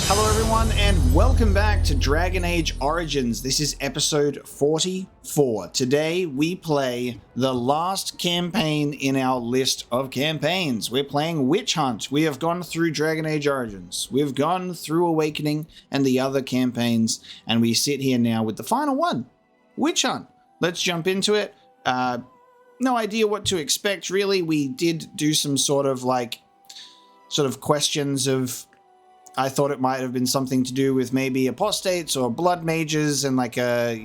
Hello everyone and welcome back to Dragon Age Origins. This is episode 44. Today we play the last campaign in our list of campaigns. We're playing Witch Hunt. We have gone through Dragon Age Origins. We've gone through Awakening and the other campaigns, and we sit here now with the final one, Witch Hunt. Let's jump into it. No idea what to expect really. We did do some sort of questions of, I thought it might have been something to do with maybe apostates or blood mages and like a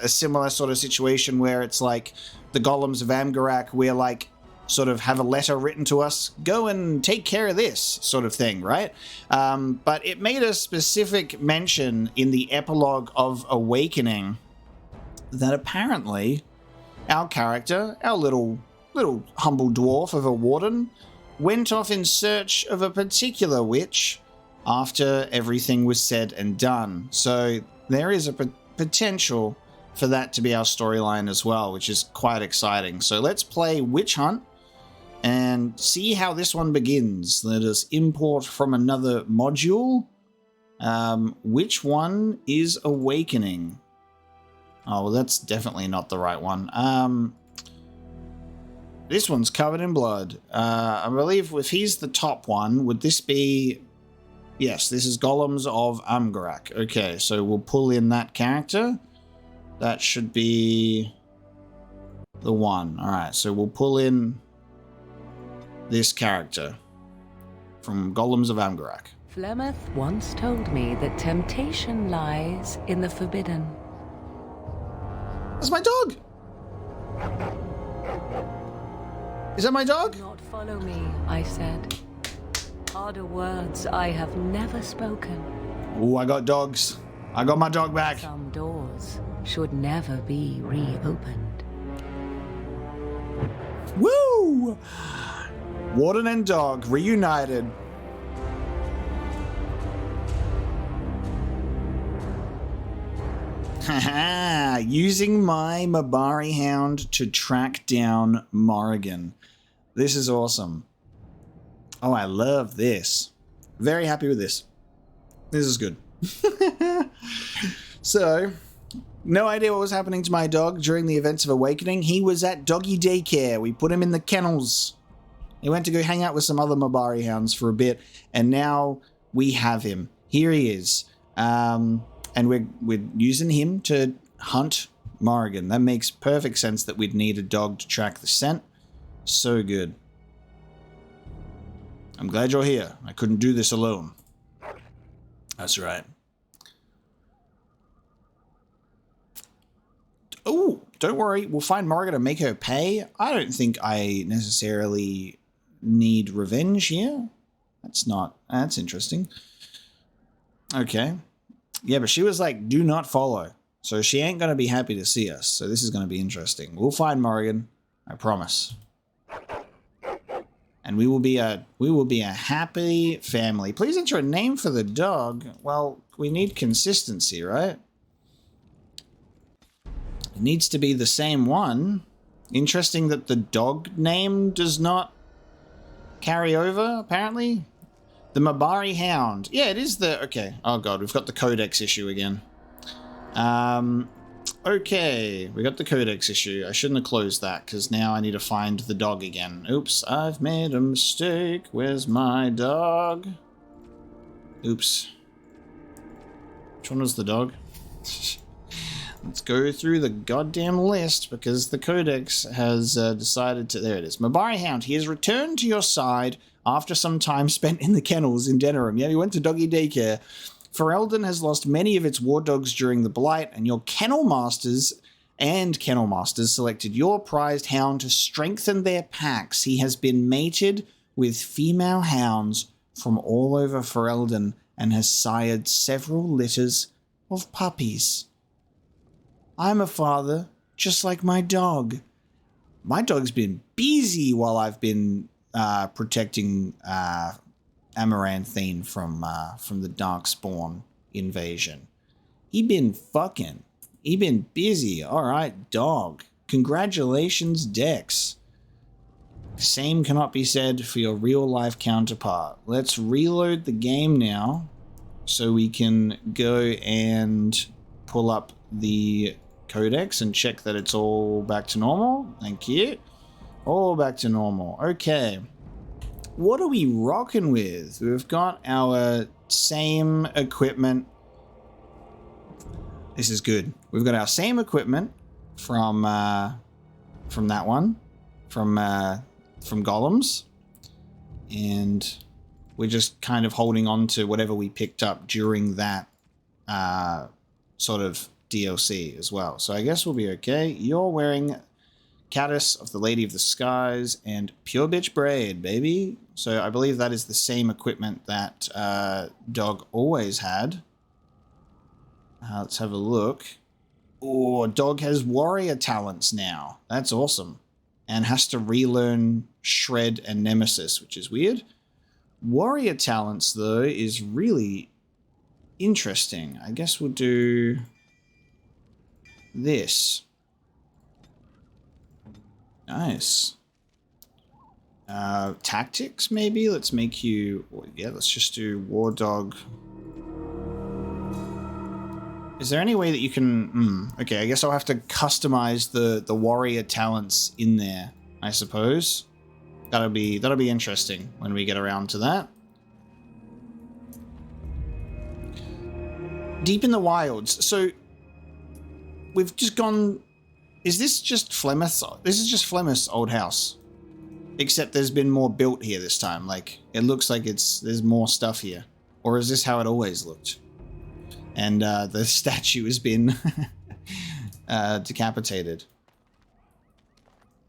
similar sort of situation where it's like the golems of Amgarak, where like sort of have a letter written to us, go and take care of this sort of thing, right? But it made a specific mention in the epilogue of Awakening that apparently our character, our little humble dwarf of a warden, went off in search of a particular witch after everything was said and done. So there is a potential for that to be our storyline as well, which is quite exciting. So let's play Witch Hunt and see how this one begins. Let us import from another module. Which one is Awakening? Oh, well, that's definitely not the right one. This one's covered in blood. I believe if he's the top one, would this be... Yes, this is Golems of Amgarak. Okay, so we'll pull in that character. That should be the one. All right, so we'll pull in this character from Golems of Amgarak. Flemeth once told me that temptation lies in the forbidden. That's my dog! Is that my dog? Do not follow me, I said. Harder words I have never spoken. Ooh, I got dogs. I got my dog back. Some doors should never be reopened. Woo! Warden and dog reunited. Haha, using my Mabari hound to track down Morrigan. This is awesome. Oh, I love this. Very happy with this. This is good. So, no idea what was happening to my dog during the events of Awakening. He was at doggy daycare. We put him in the kennels. He went to go hang out with some other Mabari hounds for a bit, and now we have him. Here he is. And we're using him to hunt Morrigan. That makes perfect sense that we'd need a dog to track the scent. So good. I'm glad you're here. I couldn't do this alone. That's right. Oh, don't worry. We'll find Morrigan and make her pay. I don't think I necessarily need revenge here. That's interesting. Okay. Yeah, but she was like, do not follow. So she ain't going to be happy to see us. So this is going to be interesting. We'll find Morrigan. I promise. And we will be a happy family. Please enter a name for the dog. Well, we need consistency, right? It needs to be the same one. Interesting that the dog name does not carry over, apparently. The Mabari Hound. Yeah, it is the... Okay. Oh, God. We've got the Codex issue again. Okay. We got the Codex issue. I shouldn't have closed that, because now I need to find the dog again. Oops. I've made a mistake. Where's my dog? Oops. Which one was the dog? Let's go through the goddamn list, because the Codex has decided to... There it is. Mabari Hound. He has returned to your side after some time spent in the kennels in Denerim. Yeah, he went to doggy daycare. Ferelden has lost many of its war dogs during the Blight, and your kennel masters selected your prized hound to strengthen their packs. He has been mated with female hounds from all over Ferelden and has sired several litters of puppies. I'm a father, just like my dog. My dog's been busy while I've been protecting Amaranthine from the Darkspawn invasion. He been busy. All right, dog. Congratulations, Dex. Same cannot be said for your real-life counterpart. Let's reload the game now. so we can go and pull up the codex and check that it's all back to normal. Thank you. All back to normal. Okay. What are we rocking with? We've got our same equipment. This is good. We've got our same equipment from that one, from Golems, and we're just kind of holding on to whatever we picked up during that sort of DLC as well. So I guess we'll be okay. You're wearing Caddis of the Lady of the Skies and Pure Bitch Braid, baby. So I believe that is the same equipment that Dog always had. Let's have a look. Oh, Dog has warrior talents now. That's awesome. And has to relearn Shred and Nemesis, which is weird. Warrior talents, though, is really interesting. I guess we'll do this. Nice. Tactics, maybe? Let's make you... Yeah, let's just do War Dog. Is there any way that you can... okay, I guess I'll have to customize the warrior talents in there, I suppose. That'll be interesting when we get around to that. Deep in the wilds. So we've just gone... Is this just Flemeth's? This is just Flemeth's old house. Except there's been more built here this time. Like, it looks like there's more stuff here. Or is this how it always looked? And the statue has been decapitated.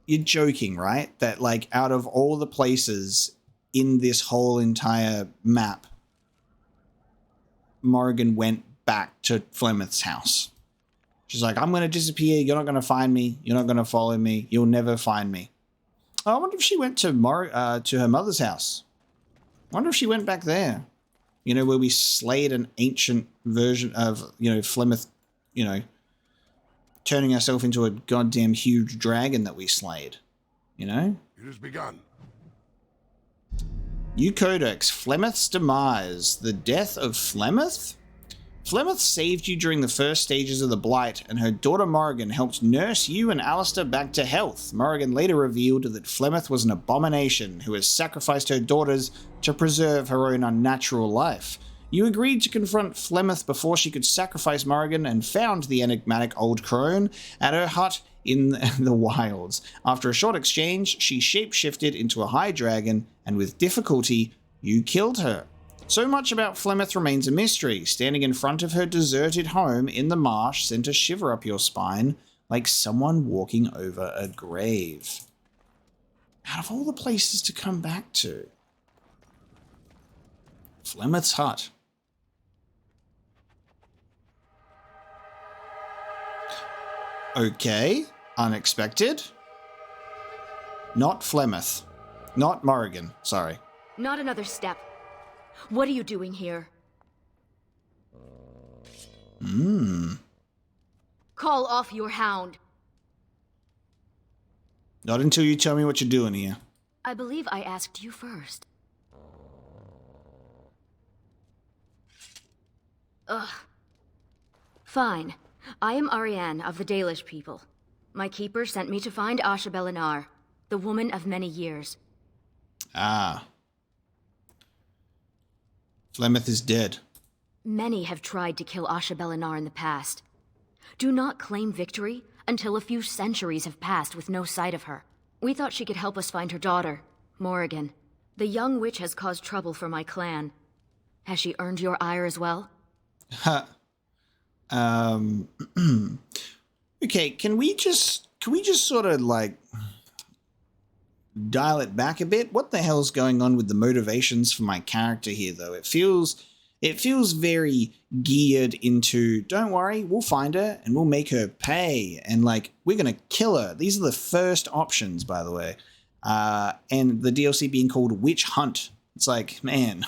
You're joking, right? That, like, out of all the places in this whole entire map, Morrigan went back to Flemeth's house. She's like, I'm going to disappear. You're not going to find me. You're not going to follow me. You'll never find me. I wonder if she went to her mother's house. I wonder if she went back there. You know, where we slayed an ancient version of, Flemeth, turning herself into a goddamn huge dragon that we slayed. You know? It has begun. New Codex, Flemeth's demise. The death of Flemeth? Flemeth saved you during the first stages of the Blight, and her daughter Morrigan helped nurse you and Alistair back to health. Morrigan later revealed that Flemeth was an abomination who has sacrificed her daughters to preserve her own unnatural life. You agreed to confront Flemeth before she could sacrifice Morrigan and found the enigmatic old crone at her hut in the wilds. After a short exchange, she shapeshifted into a high dragon, and with difficulty, you killed her. So much about Flemeth remains a mystery. Standing in front of her deserted home in the marsh sent a shiver up your spine, like someone walking over a grave. Out of all the places to come back to. Flemeth's hut. Okay, unexpected. Not Flemeth. Not Morrigan, sorry. Not another step. What are you doing here? Call off your hound. Not until you tell me what you're doing here. I believe I asked you first. Ugh. Fine. I am Ariane of the Dalish people. My keeper sent me to find Asha Belinar, the woman of many years. Ah. Flemeth is dead. Many have tried to kill Asha Belinar in the past. Do not claim victory until a few centuries have passed with no sight of her. We thought she could help us find her daughter, Morrigan. The young witch has caused trouble for my clan. Has she earned your ire as well? Ha. Okay, can we just sort of like dial it back a bit? What the hell's going on with the motivations for my character here, though? It feels very geared into, don't worry, we'll find her and we'll make her pay, and like we're gonna kill her. These are the first options, by the way, and the DLC being called Witch Hunt. It's like, man,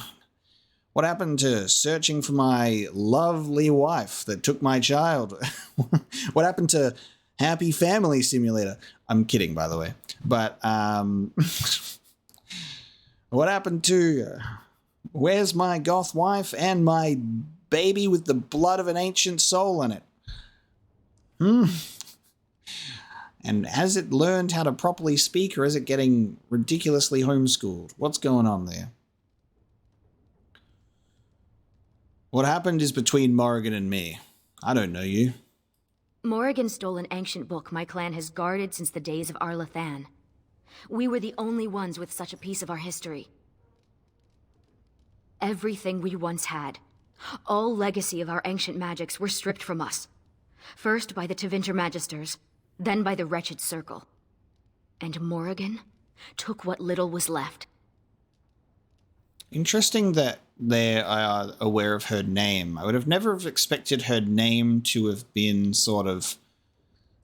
what happened to searching for my lovely wife that took my child? What happened to Happy Family Simulator? I'm kidding, by the way. But what happened to Where's my goth wife and my baby with the blood of an ancient soul in it? And has it learned how to properly speak, or is it getting ridiculously homeschooled? What's going on there? What happened is between Morrigan and me. I don't know you. Morrigan stole an ancient book my clan has guarded since the days of Arlathan. We were the only ones with such a piece of our history. Everything we once had, all legacy of our ancient magics, were stripped from us. First by the Tevinter Magisters, then by the wretched Circle. And Morrigan took what little was left. Interesting that they are aware of her name. I would have never have expected her name to have been sort of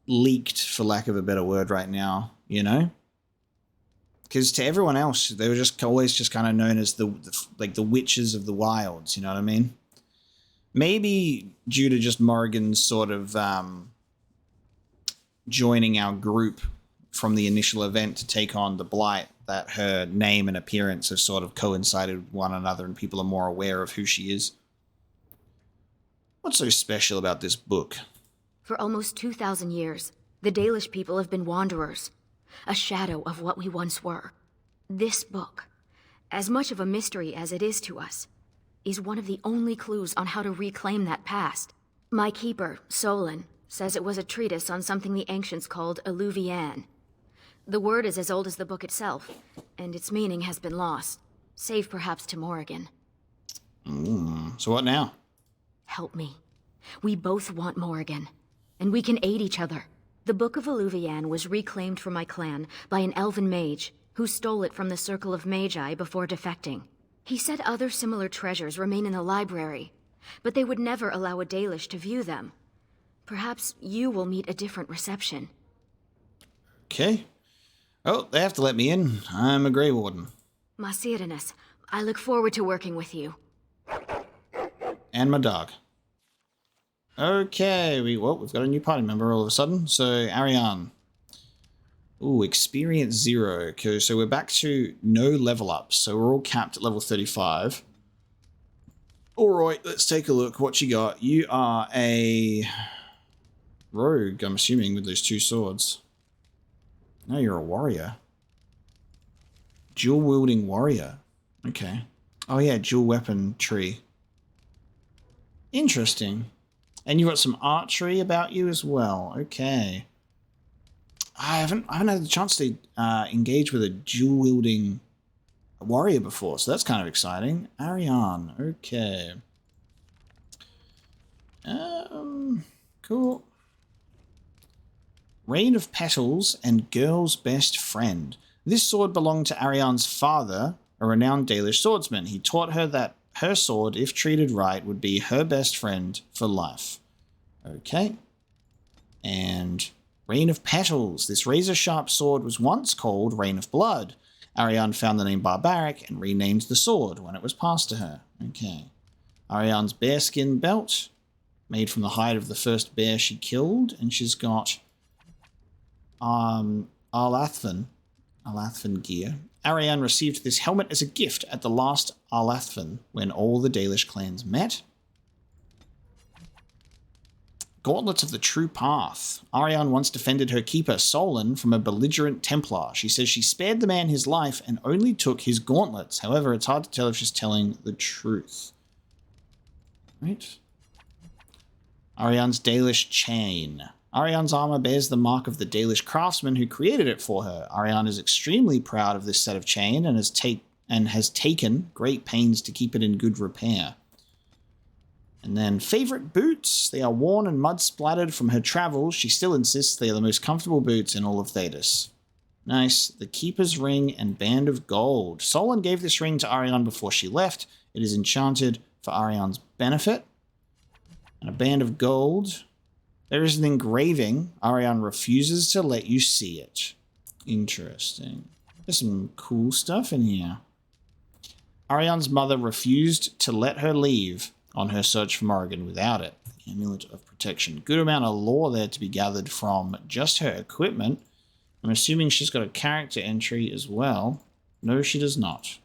leaked, for lack of a better word, right now, you know? Because to everyone else, they were just always just kind of known as the witches of the wilds, you know what I mean? Maybe due to just Morrigan's sort of joining our group from the initial event to take on the Blight, that her name and appearance have sort of coincided with one another and people are more aware of who she is. What's so special about this book? For almost 2,000 years, the Dalish people have been wanderers, a shadow of what we once were. This book, as much of a mystery as it is to us, is one of the only clues on how to reclaim that past. My keeper, Solon, says it was a treatise on something the ancients called Alluvian. The word is as old as the book itself, and its meaning has been lost, save perhaps to Morrigan. So what now? Help me. We both want Morrigan, and we can aid each other. The Book of Alluvian was reclaimed for my clan by an elven mage who stole it from the Circle of Magi before defecting. He said other similar treasures remain in the library, but they would never allow a Dalish to view them. Perhaps you will meet a different reception. Okay. Oh, they have to let me in. I'm a Grey Warden. Masiranis, I look forward to working with you. And my dog. Okay, we've got a new party member all of a sudden. So, Ariane. Ooh, experience 0. Okay, so we're back to no level ups. So we're all capped at level 35. Alright, let's take a look. What you got? You are a rogue, I'm assuming, with those 2 swords. No, you're a warrior. Dual-wielding warrior. Okay. Oh yeah, dual weapon tree. Interesting. And you've got some archery about you as well. Okay. I haven't had the chance to engage with a dual-wielding warrior before, so that's kind of exciting. Ariane. Okay. Cool. Rain of Petals and Girl's Best Friend. This sword belonged to Ariane's father, a renowned Dalish swordsman. He taught her that her sword, if treated right, would be her best friend for life. Okay. And Rain of Petals. This razor-sharp sword was once called Rain of Blood. Ariane found the name barbaric and renamed the sword when it was passed to her. Okay. Ariane's bearskin belt, made from the hide of the first bear she killed, and she's got Arlathvan gear. Ariane received this helmet as a gift at the last Arlathvan, when all the Dalish clans met. Gauntlets of the True Path. Ariane once defended her keeper, Solon, from a belligerent Templar. She says she spared the man his life and only took his gauntlets. However, it's hard to tell if she's telling the truth. Right. Ariane's Dalish chain. Ariane's armor bears the mark of the Dalish craftsman who created it for her. Ariane is extremely proud of this set of chain and has taken great pains to keep it in good repair. And then favorite boots. They are worn and mud splattered from her travels. She still insists they are the most comfortable boots in all of Thedas. Nice. The Keeper's Ring and Band of Gold. Solon gave this ring to Ariane before she left. It is enchanted for Ariane's benefit. And a Band of Gold. There is an engraving. Ariane refuses to let you see it. Interesting. There's some cool stuff in here. Ariane's mother refused to let her leave on her search for Morrigan without it. The Amulet of Protection. Good amount of lore there to be gathered from just her equipment. I'm assuming she's got a character entry as well. No, she does not.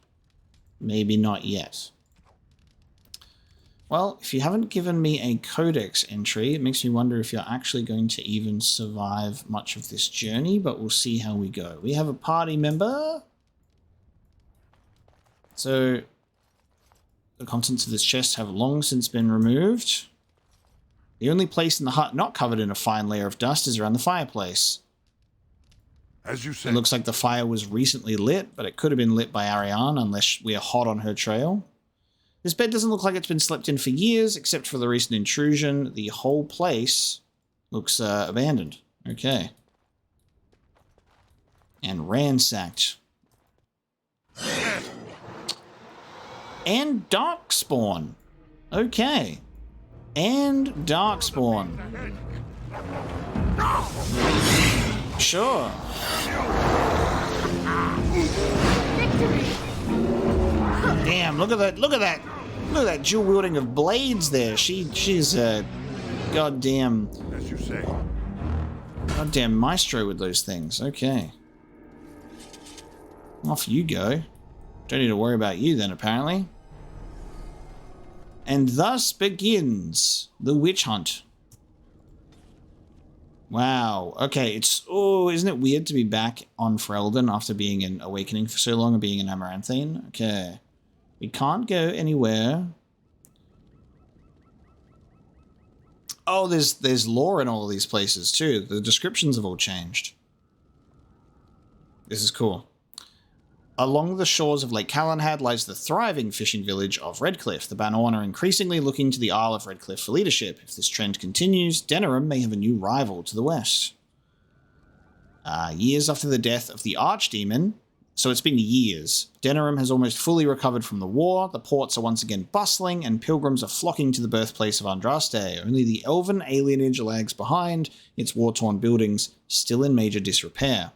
Maybe not yet. Well, if you haven't given me a codex entry, it makes me wonder if you're actually going to even survive much of this journey, but we'll see how we go. We have a party member. So, the contents of this chest have long since been removed. The only place in the hut not covered in a fine layer of dust is around the fireplace. As you It said. looks like the fire was recently lit, but it could have been lit by Ariane unless we are hot on her trail. This bed doesn't look like it's been slept in for years, except for the recent intrusion. The whole place looks abandoned. Okay. And ransacked. And Darkspawn. Okay. And Darkspawn. Sure. Damn, look at that. Look at that. Look at that dual wielding of blades there. She's a goddamn As you say. goddamn maestro with those things. Okay. Off you go. Don't need to worry about you then, apparently. And thus begins the witch hunt. Wow. Okay, it's... Oh, isn't it weird to be back on Ferelden after being in Awakening for so long and being in Amaranthine? Okay. We can't go anywhere. Oh, there's lore in all of these places too. The descriptions have all changed. This is cool. Along the shores of Lake Calenhad lies the thriving fishing village of Redcliffe. The Bannerwan are increasingly looking to the Isle of Redcliffe for leadership. If this trend continues, Denerim may have a new rival to the west. Years after the death of the Archdemon, so it's been years, Denerim has almost fully recovered from the war, the ports are once again bustling, and pilgrims are flocking to the birthplace of Andraste. Only the elven alienage lags behind, its war-torn buildings still in major disrepair.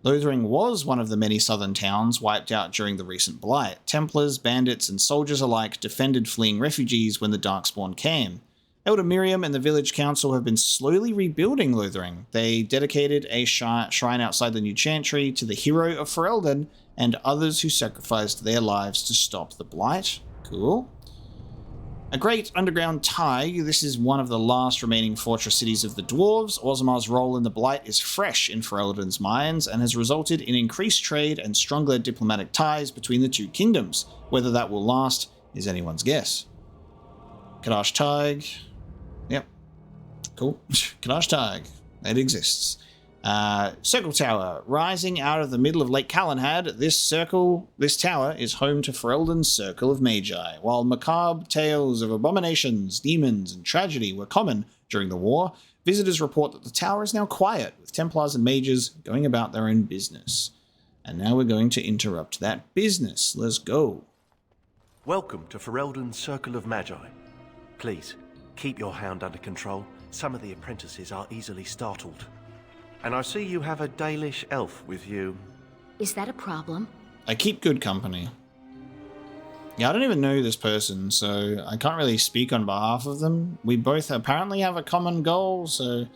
Lothering was one of the many southern towns wiped out during the recent Blight. Templars, bandits, and soldiers alike defended fleeing refugees when the Darkspawn came. Elder Miriam and the village council have been slowly rebuilding Lothering. They dedicated a shrine outside the new chantry to the hero of Ferelden and others who sacrificed their lives to stop the Blight. Cool. A great underground tie, this is one of the last remaining fortress cities of the dwarves. Orzamar's role in the Blight is fresh in Ferelden's minds and has resulted in increased trade and stronger diplomatic ties between the two kingdoms. Whether that will last is anyone's guess. Kadash Tig. Yep. Cool. Kadash Tig. It exists. Circle Tower. Rising out of the middle of Lake Calenhad, this tower is home to Ferelden's Circle of Magi. While macabre tales of abominations, demons, and tragedy were common during the war, visitors report that the tower is now quiet, with Templars and mages going about their own business. And now we're going to interrupt that business. Let's go. Welcome to Ferelden's Circle of Magi. Please, keep your hound under control. Some of the apprentices are easily startled. And I see you have a Dalish elf with you. Is that a problem? I keep good company. Yeah, I don't even know this person, so I can't really speak on behalf of them. We both apparently have a common goal, so...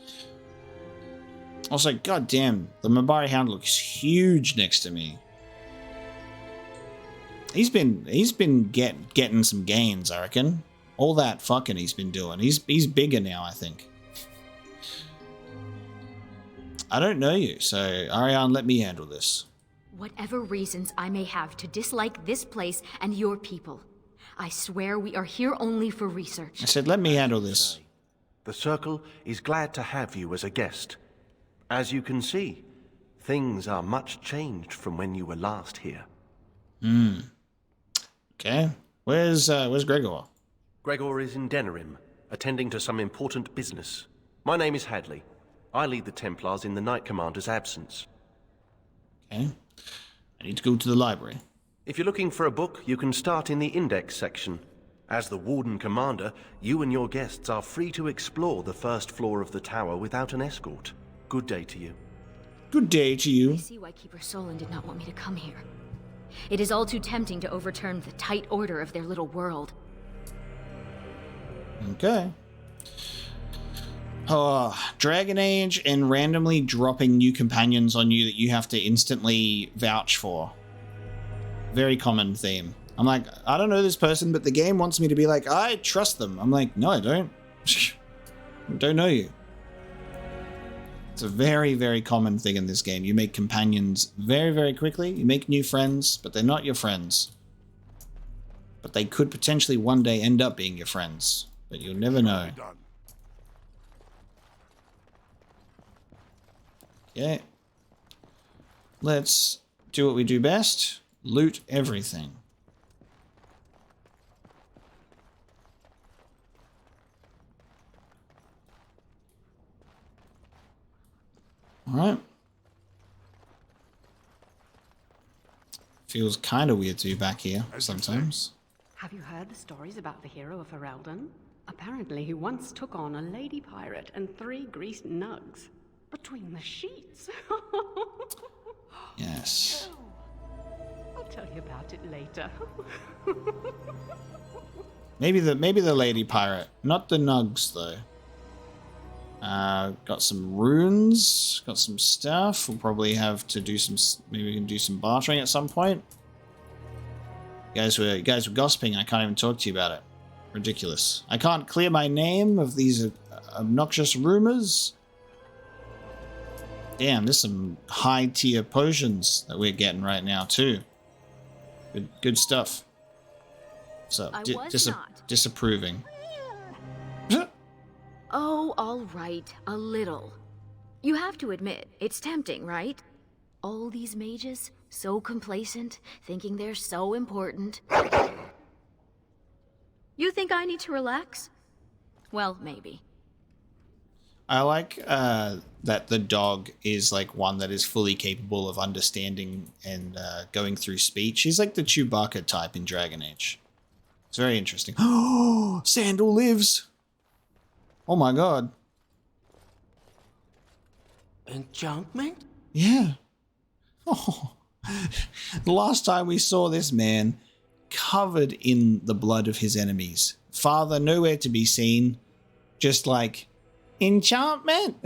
Also, goddamn, the Mabari Hound looks huge next to me. He's been getting some gains, I reckon. All that fucking he's been doing. He's bigger now, I think. I don't know you, so Ariane, let me handle this. Whatever reasons I may have to dislike this place and your people, I swear we are here only for research. I said, let me handle this. The Circle is glad to have you as a guest. As you can see, things are much changed from when you were last here. Okay. Where's Gregor? Gregor is in Denerim, attending to some important business. My name is Hadley. I lead the Templars in the Knight Commander's absence. Okay. I need to go to the library. If you're looking for a book, you can start in the Index section. As the Warden Commander, you and your guests are free to explore the first floor of the tower without an escort. Good day to you. Good day to you. I see why Keeper Solon did not want me to come here. It is all too tempting to overturn the tight order of their little world. Okay. Oh, Dragon Age and randomly dropping new companions on you that you have to instantly vouch for. Very common theme. I'm like, I don't know this person, but the game wants me to be like, I trust them. I'm like, no, I don't. I don't know you. It's a very, very common thing in this game. You make companions very, very quickly. You make new friends, but they're not your friends. But they could potentially one day end up being your friends. But you'll never know. Done. Okay. Let's do what we do best. Loot everything. Alright. Feels kind of weird to be back here sometimes. Have you heard the stories about the hero of Ferelden? Apparently he once took on a lady pirate and 3 greased nugs. Between the sheets. Yes. I'll tell you about it later. Maybe the lady pirate, not the nugs though. Got some runes, got some stuff. We'll probably have to do some. Maybe we can do some bartering at some point. You guys were gossiping. I can't even talk to you about it. Ridiculous. I can't clear my name of these obnoxious rumors. Damn, there's some high tier potions that we're getting right now too. Good stuff. So disapproving. Oh, all right, a little. You have to admit, it's tempting, right? All these mages, so complacent, thinking they're so important. You think I need to relax? Well, maybe. I like that the dog is like one that is fully capable of understanding and going through speech. He's like the Chewbacca type in Dragon Age. It's very interesting. Oh, Sandal lives! Oh my god. Enchantment? Yeah. Oh. The last time we saw this man covered in the blood of his enemies. Father nowhere to be seen. Just like, enchantment?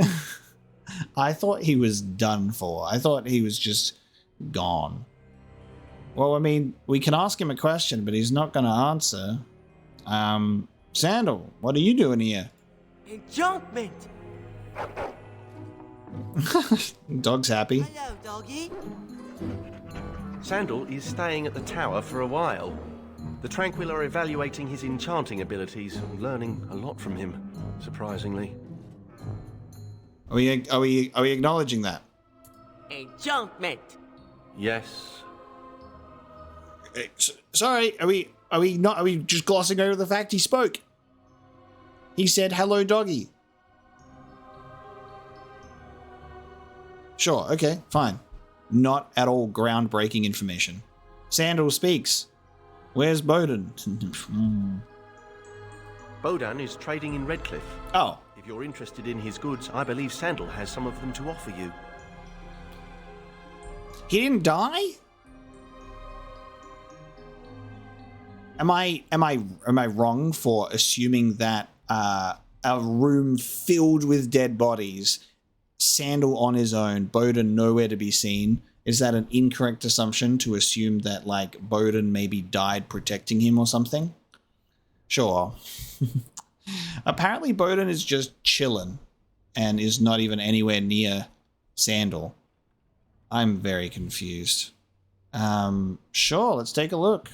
I thought he was done for. I thought he was just gone. Well, I mean, we can ask him a question, but he's not going to answer. Sandal, what are you doing here? Enchantment! Dog's happy. Hello, doggy. Sandal is staying at the tower for a while. The Tranquil are evaluating his enchanting abilities and learning a lot from him, surprisingly. Are we acknowledging that? Enchantment! Yes. Sorry, are we just glossing over the fact he spoke? He said, hello, doggy. Sure, okay, fine. Not at all groundbreaking information. Sandal speaks. Where's Bowden? Bodan is trading in Redcliffe. Oh. If you're interested in his goods, I believe Sandal has some of them to offer you. He didn't die? Am I wrong for assuming that a room filled with dead bodies, Sandal on his own, Bowden nowhere to be seen? Is that an incorrect assumption to assume that like Bowden maybe died protecting him or something? Sure. Apparently Bowden is just chilling and is not even anywhere near Sandal. I'm very confused. Sure, let's take a look.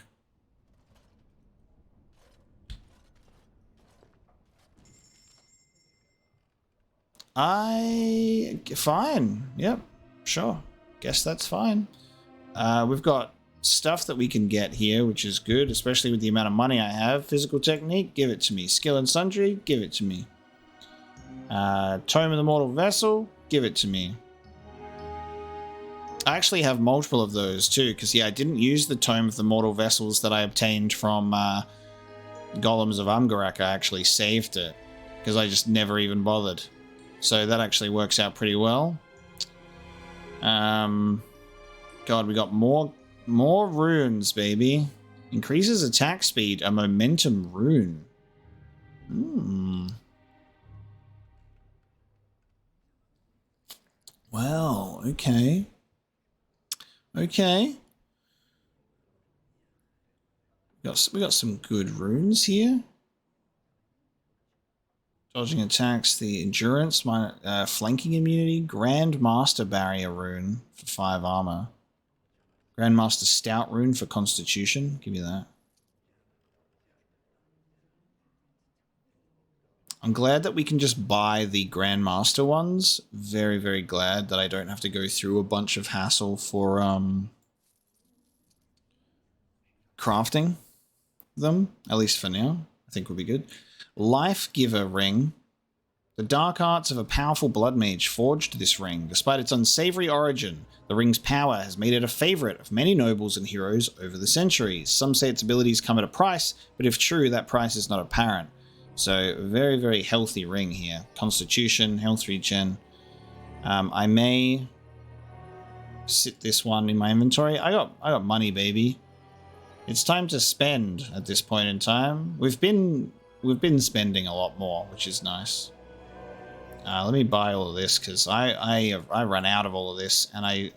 Fine. Yep. Sure. Guess that's fine. We've got stuff that we can get here, which is good, especially with the amount of money I have. Physical technique, give it to me. Skill and sundry, give it to me. Tome of the Mortal Vessel, give it to me. I actually have multiple of those too, because yeah, I didn't use the Tome of the Mortal Vessels that I obtained from Golems of Umgarak. I actually saved it, because I just never even bothered. So that actually works out pretty well. God, we got more runes, baby. Increases attack speed, a momentum rune. Well, okay. Okay. We got some good runes here. Dodging attacks, the endurance, flanking immunity, Grandmaster barrier rune for 5 armor. Grandmaster stout rune for constitution. Give me that. I'm glad that we can just buy the Grandmaster ones. Very, very glad that I don't have to go through a bunch of hassle for crafting them, at least for now. I think will be good. Life Giver ring. The dark arts of a powerful blood mage forged this ring. Despite its unsavory origin, the ring's power has made it a favorite of many nobles and heroes over the centuries. Some say its abilities come at a price, but if true, that price is not apparent. So, very, very healthy ring here. Constitution, health regen. I may sit this one in my inventory. I got money, baby. It's time to spend at this point in time. We've been spending a lot more, which is nice. Let me buy all of this because I run out of all of this, and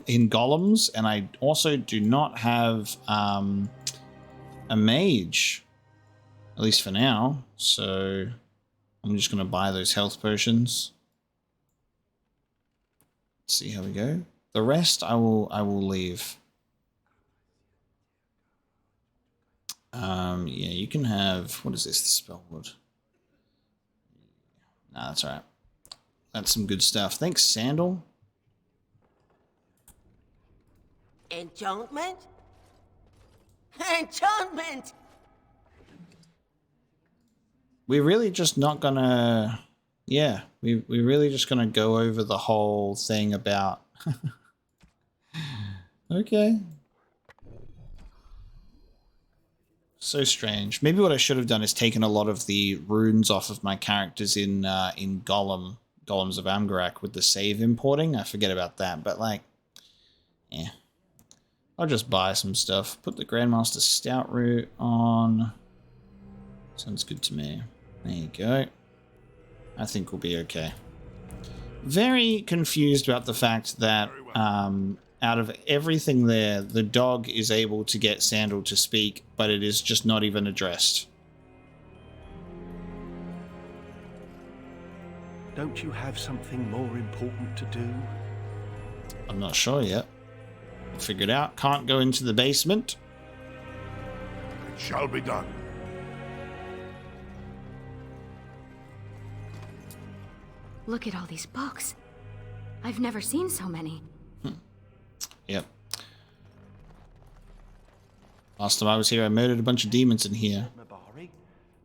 in golems, and I also do not have a mage, at least for now. So I'm just gonna buy those health potions. Let's see how we go. The rest I will leave. Yeah, you can have, what is this, the spell word? Nah, that's alright. That's some good stuff. Thanks, Sandal. Enchantment? Enchantment! We're really just not gonna... Yeah, we're really just gonna go over the whole thing about... Okay. So strange. Maybe what I should have done is taken a lot of the runes off of my characters in Golems of Amgarak with the save importing. I forget about that, but like, yeah. I'll just buy some stuff. Put the Grandmaster Stout root on. Sounds good to me. There you go. I think we'll be okay. Very confused about the fact that out of everything there, the dog is able to get Sandal to speak, but it is just not even addressed. Don't you have something more important to do? I'm not sure yet. Figured out. Can't go into the basement. It shall be done. Look at all these books. I've never seen so many. Yep. Last time I was here, I murdered a bunch of demons in here. Mabari?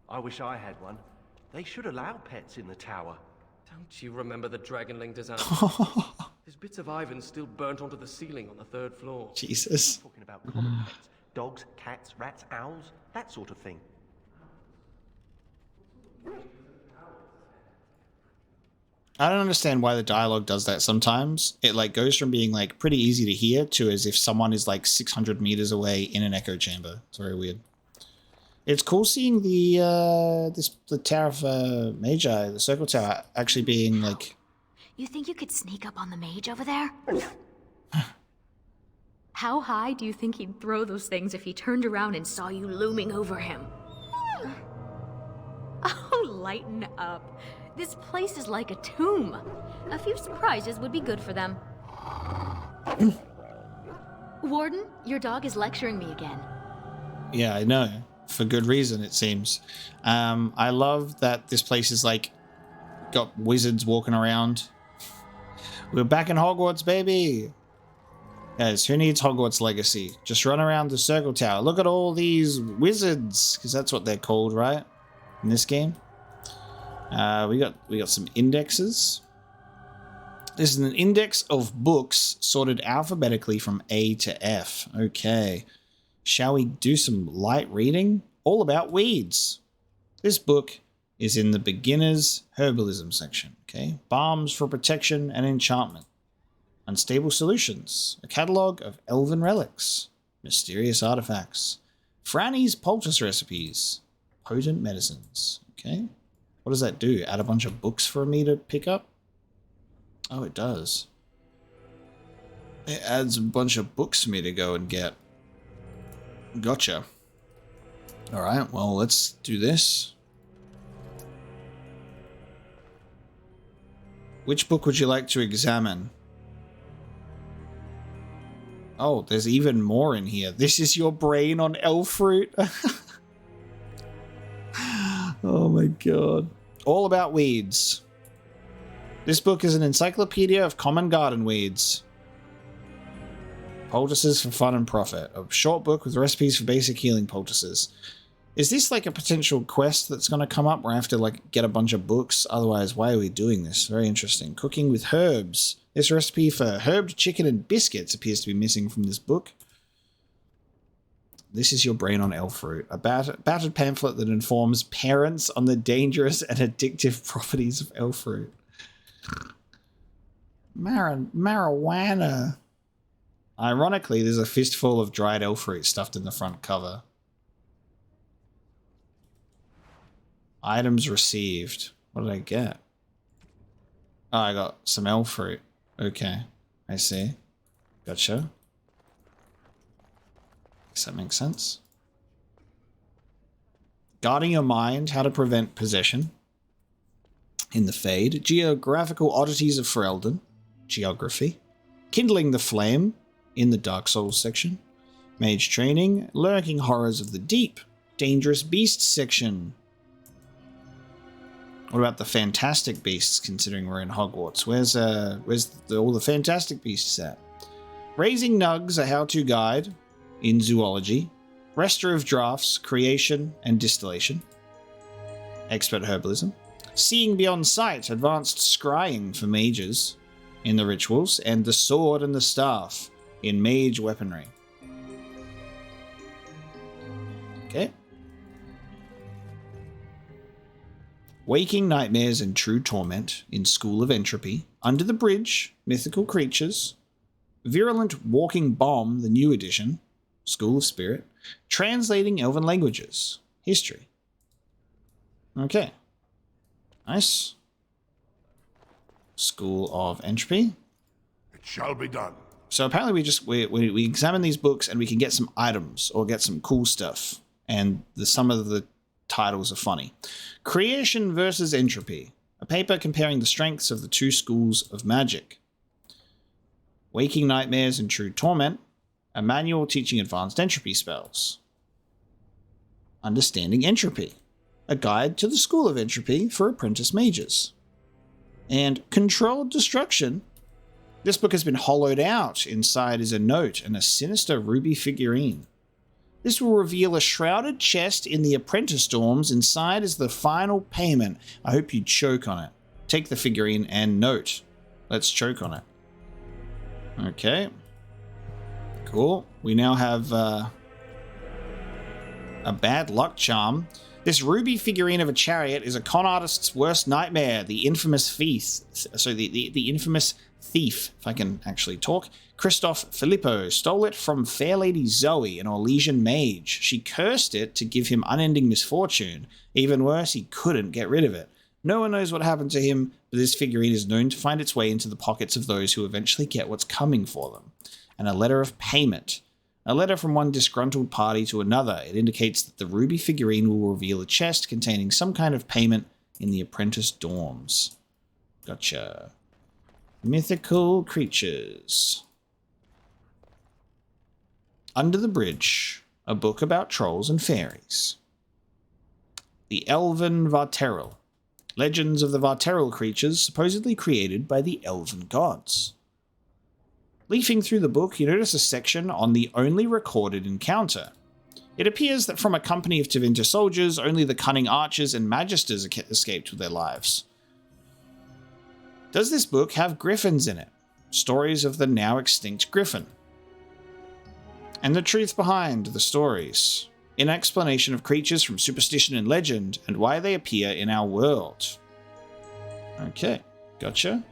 I wish I had one. They should allow pets in the tower. Don't you remember the Dragonling disaster? There's bits of Ivan still burnt onto the ceiling on the 3rd floor. Jesus. Talking about common pets. Dogs, cats, rats, owls, that sort of thing. I don't understand why the dialogue does that sometimes. It like goes from being like pretty easy to hear to as if someone is like 600 meters away in an echo chamber. It's very weird. It's cool seeing the Tower of Magi, the Circle Tower, actually being like... You think you could sneak up on the mage over there? How high do you think he'd throw those things if he turned around and saw you looming over him? Oh, lighten up. This place is like a tomb. A few surprises would be good for them. Warden, your dog is lecturing me again. Yeah, I know. For good reason, it seems. I love that this place is like got wizards walking around. We're back in Hogwarts, baby. Guys, who needs Hogwarts Legacy? Just run around the Circle Tower. Look at all these wizards, because that's what they're called, right? In this game. We got some indexes. This is an index of books sorted alphabetically from A to F. Okay. Shall we do some light reading? All about weeds. This book is in the beginner's herbalism section. Okay. Balms for protection and enchantment. Unstable solutions. A catalogue of elven relics. Mysterious artifacts. Franny's poultice recipes. Potent medicines. Okay. What does that do? Add a bunch of books for me to pick up? Oh, it does. It adds a bunch of books for me to go and get. Gotcha. All right, well, let's do this. Which book would you like to examine? Oh, there's even more in here. This is your brain on elf fruit. Oh my god. All about weeds. This book is an encyclopedia of common garden weeds. Poultices for fun and profit. A short book with recipes for basic healing poultices. Is this like a potential quest that's going to come up where I have to like get a bunch of books? Otherwise, why are we doing this? Very interesting. Cooking with herbs. This recipe for herbed chicken and biscuits appears to be missing from this book. This is your brain on elf fruit. A battered pamphlet that informs parents on the dangerous and addictive properties of elf fruit. Marijuana. Ironically, there's a fistful of dried elf fruit stuffed in the front cover. Items received. What did I get? Oh, I got some elf fruit. Okay, I see. Gotcha. Does that make sense? Guarding your mind, how to prevent possession. In the Fade. Geographical oddities of Ferelden. Geography. Kindling the flame. In the Dark Souls section. Mage training. Lurking horrors of the deep. Dangerous beasts section. What about the fantastic beasts, considering we're in Hogwarts? Where's all the fantastic beasts at? Raising Nugs, a how-to guide in zoology. Rester of drafts, creation and distillation. Expert herbalism. Seeing beyond sight, advanced scrying for mages in the rituals. And the sword and the staff in mage weaponry. Okay. Waking Nightmares and True Torment in School of Entropy. Under the Bridge, Mythical Creatures. Virulent Walking Bomb, the new edition. School of Spirit. Translating Elven Languages. History. Okay. Nice. School of Entropy. It shall be done. So apparently we examine these books and we can get some items or get some cool stuff. And some of the titles are funny. Creation versus Entropy. A paper comparing the strengths of the two schools of magic. Waking Nightmares and True Torment. A manual teaching advanced entropy spells. Understanding Entropy. A guide to the School of Entropy for apprentice mages. And Controlled Destruction. This book has been hollowed out. Inside is a note and a sinister ruby figurine. This will reveal a shrouded chest in the apprentice dorms. Inside is the final payment. I hope you choke on it. Take the figurine and note. Let's choke on it. Okay. Cool. We now have a bad luck charm. This ruby figurine of a chariot is a con artist's worst nightmare. The infamous thief. So the infamous thief, if I can actually talk. Christoph Filippo stole it from Fair Lady Zoe, an Orlesian mage. She cursed it to give him unending misfortune. Even worse, he couldn't get rid of it. No one knows what happened to him, but this figurine is known to find its way into the pockets of those who eventually get what's coming for them. And a letter of payment. A letter from one disgruntled party to another. It indicates that the ruby figurine will reveal a chest containing some kind of payment in the apprentice dorms. Gotcha. Mythical creatures. Under the Bridge, a book about trolls and fairies. The Elven Varteril. Legends of the Varteril creatures supposedly created by the elven gods. Leafing through the book, you notice a section on the only recorded encounter. It appears that from a company of Tevinter soldiers, only the cunning archers and magisters escaped with their lives. Does this book have griffins in it? Stories of the now extinct griffin. And the truth behind the stories. An explanation of creatures from superstition and legend and why they appear in our world. Okay, gotcha.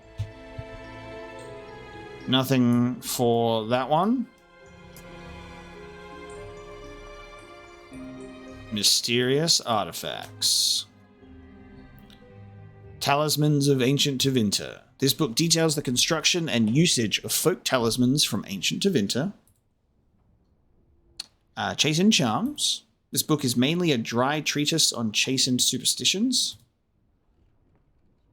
Nothing for that one. Mysterious artifacts. Talismans of Ancient Tevinter. This book details the construction and usage of folk talismans from Ancient Tevinter. Chasing Charms. This book is mainly a dry treatise on chastened superstitions.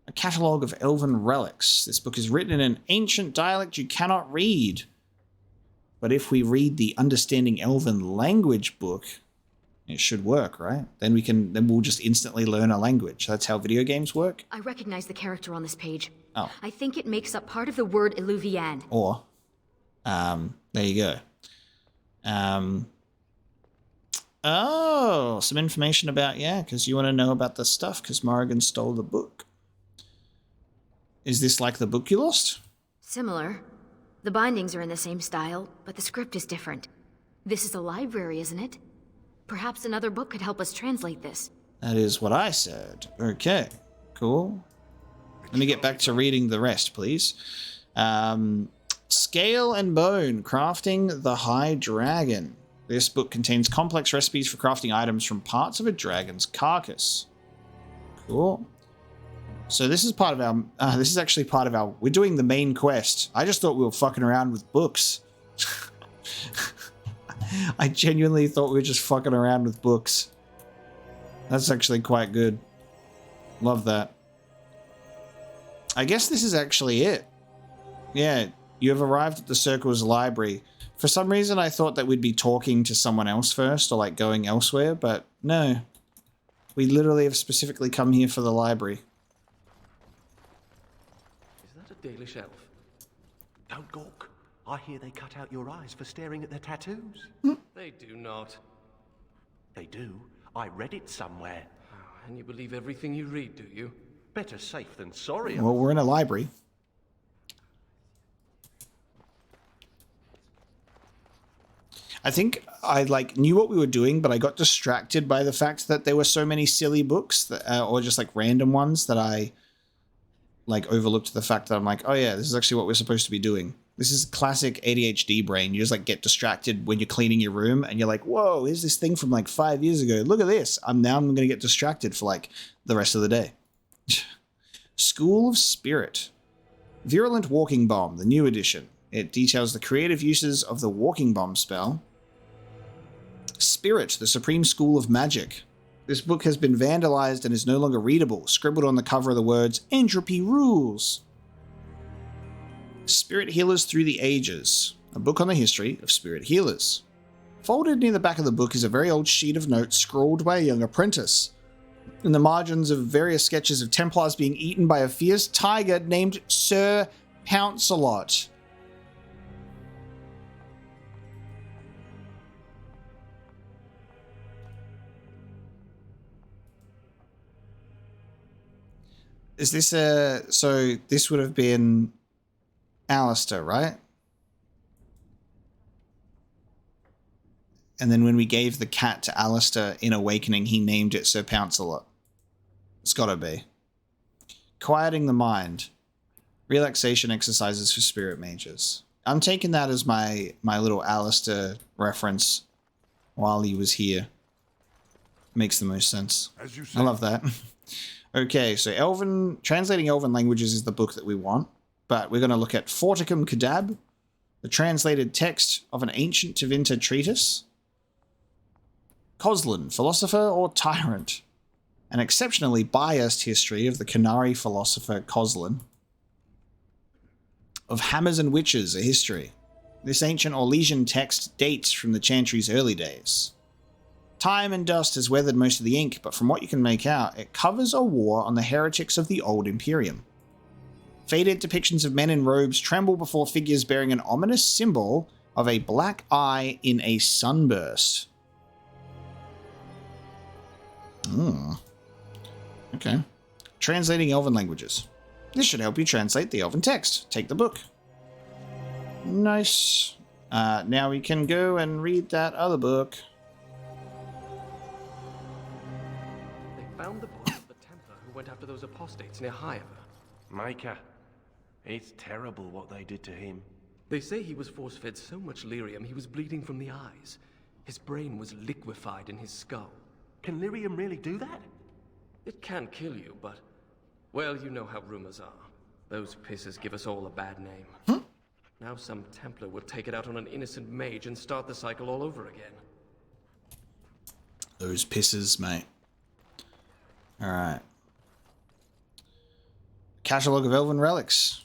A catalogue of elven relics. This book is written in an ancient dialect you cannot read. But if we read the Understanding Elven Language book, it should work, right? Then we'll just instantly learn a language. That's how video games work. I recognize the character on this page. Oh. I think it makes up part of the word Illuvian. Or, there you go. Oh, some information about, yeah, because you want to know about the stuff, because Morrigan stole the book. Is this like the book you lost? Similar. The bindings are in the same style, but the script is different. This is a library, isn't it? Perhaps another book could help us translate this. That is what I said. Okay, cool. Let me get back to reading the rest, please. Scale and Bone, Crafting the High Dragon. This book contains complex recipes for crafting items from parts of a dragon's carcass. Cool. So this is part of our, this is actually part of our, we're doing the main quest. I just thought we were fucking around with books. I genuinely thought we were just fucking around with books. That's actually quite good. Love that. I guess this is actually it. Yeah, you have arrived at the Circle's library. For some reason, I thought that we'd be talking to someone else first, or like going elsewhere, but no. We literally have specifically come here for the library. Is that a Dalish elf? Don't gawk. I hear they cut out your eyes for staring at their tattoos. They do not. They do. I read it somewhere. Oh, and you believe everything you read, do you? Better safe than sorry. Well, we're in a library. I think I like knew what we were doing, but I got distracted by the fact that there were so many silly books that, or just like random ones that I like overlooked the fact that I'm like, oh yeah, this is actually what we're supposed to be doing. This is classic ADHD brain. You just like get distracted when you're cleaning your room and you're like, whoa, here's this thing from like 5 years ago. Look at this. I'm going to get distracted for like the rest of the day. School of Spirit. Virulent Walking Bomb, the new edition. It details the creative uses of the Walking Bomb spell. Spirit, the Supreme School of Magic. This book has been vandalized and is no longer readable, scribbled on the cover of the words, Entropy Rules. Spirit Healers Through the Ages, a book on the history of spirit healers. Folded near the back of the book is a very old sheet of notes scrawled by a young apprentice. In the margins of various sketches of Templars being eaten by a fierce tiger named Sir Pouncelot. Is this a... So this would have been Alistair, right? And then when we gave the cat to Alistair in Awakening, he named it Sir Pouncelot. It's gotta be. Quieting the Mind. Relaxation exercises for spirit mages. I'm taking that as my little Alistair reference while he was here. Makes the most sense. As you say. I love that. Okay, so translating Elven languages is the book that we want, but we're going to look at Forticum Cadab, the translated text of an ancient Tevinter treatise. Coslin, philosopher or tyrant? An exceptionally biased history of the Canary philosopher Coslin. Of Hammers and Witches, a history. This ancient Orlesian text dates from the Chantry's early days. Time and dust has weathered most of the ink, but from what you can make out, it covers a war on the heretics of the Old Imperium. Faded depictions of men in robes tremble before figures bearing an ominous symbol of a black eye in a sunburst. Okay. Translating Elven languages. This should help you translate the Elven text. Take the book. Nice. Now we can go and read that other book. They found the body of the Templar who went after those apostates near Higher. Micah, it's terrible what they did to him. They say he was force-fed so much lyrium he was bleeding from the eyes. His brain was liquefied in his skull. Can lyrium really do that? It can kill you, but... well, you know how rumors are. Those pisses give us all a bad name. Now some Templar will take it out on an innocent mage and start the cycle all over again. Those pisses, mate. Alright. Catalogue of Elven Relics.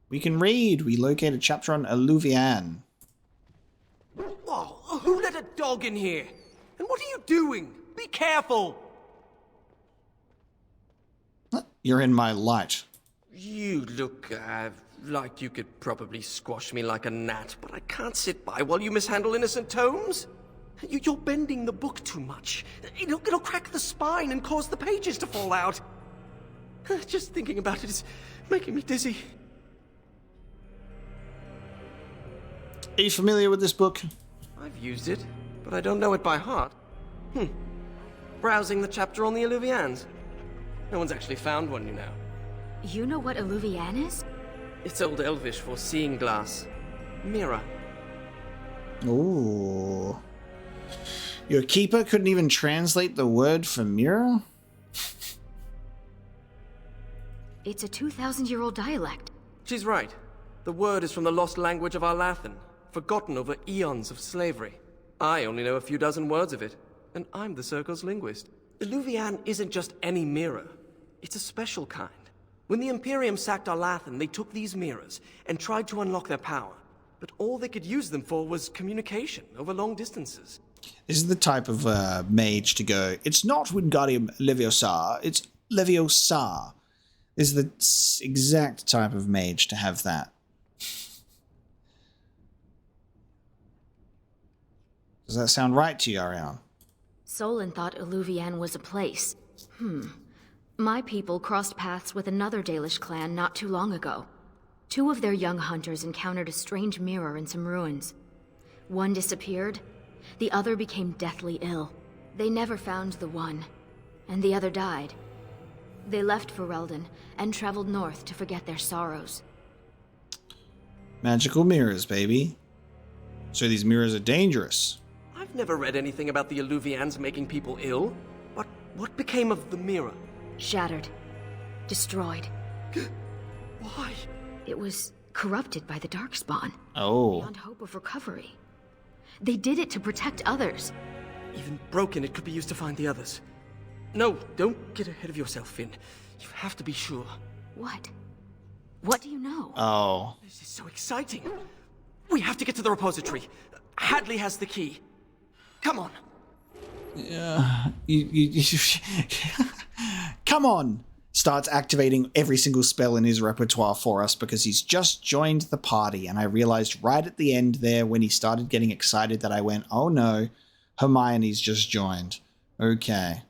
We can read. We locate a chapter on Alluvian. Oh, who let a dog in here? And what are you doing? Be careful! You're in my light. You look, like you could probably squash me like a gnat, but I can't sit by while you mishandle innocent tomes. You're bending the book too much. It'll crack the spine and cause the pages to fall out. Just thinking about it is making me dizzy. Are you familiar with this book? I've used it, but I don't know it by heart. Browsing the chapter on the Alluvians. No one's actually found one, you know. You know what Alluvian is? It's Old Elvish for seeing glass. Mirror. Ooh. Your keeper couldn't even translate the word for mirror? It's a 2,000-year-old dialect. She's right. The word is from the lost language of Arlathan, forgotten over eons of slavery. I only know a few dozen words of it, and I'm the Circle's linguist. Alluvian isn't just any mirror. It's a special kind. When the Imperium sacked Arlathan, they took these mirrors and tried to unlock their power. But all they could use them for was communication over long distances. This is the type of mage to go, it's not Wingardium Leviosa, it's Leviosa. This is the exact type of mage to have that. Does that sound right to you, Ariane? Solon thought Alluvian was a place. My people crossed paths with another Dalish clan not too long ago. 2 of their young hunters encountered a strange mirror in some ruins. One disappeared, the other became deathly ill. They never found the one, and the other died. They left Ferelden and traveled north to forget their sorrows. Magical mirrors, baby. So these mirrors are dangerous. I've never read anything about the Alluvians making people ill. What became of the mirror? Shattered. Destroyed. Why? It was corrupted by the Darkspawn. Oh. Beyond hope of recovery. They did it to protect others. Even broken, it could be used to find the others. No, don't get ahead of yourself, Finn. You have to be sure. What? What do you know? Oh. This is so exciting. We have to get to the repository. Hadley has the key. Come on. Come on. Starts activating every single spell in his repertoire for us because he's just joined the party. And I realized right at the end there when he started getting excited that I went, oh no, Hermione's just joined. Okay.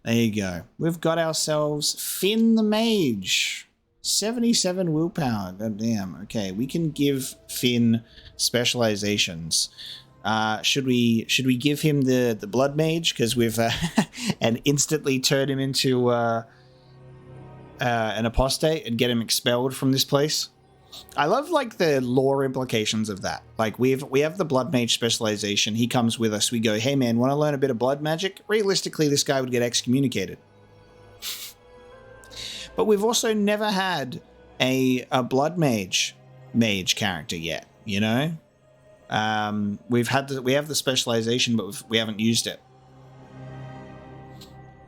There you go. We've got ourselves Finn the Mage. 77 willpower. God damn. Okay, we can give Finn specializations. Should we give him the Blood Mage because we've and instantly turn him into an apostate and get him expelled from this place? I love like the lore implications of that. Like we have the Blood Mage specialization. He comes with us. We go, hey man, want to learn a bit of blood magic? Realistically, this guy would get excommunicated. But we've also never had a Blood Mage character yet. You know. We have the specialization, but we haven't used it.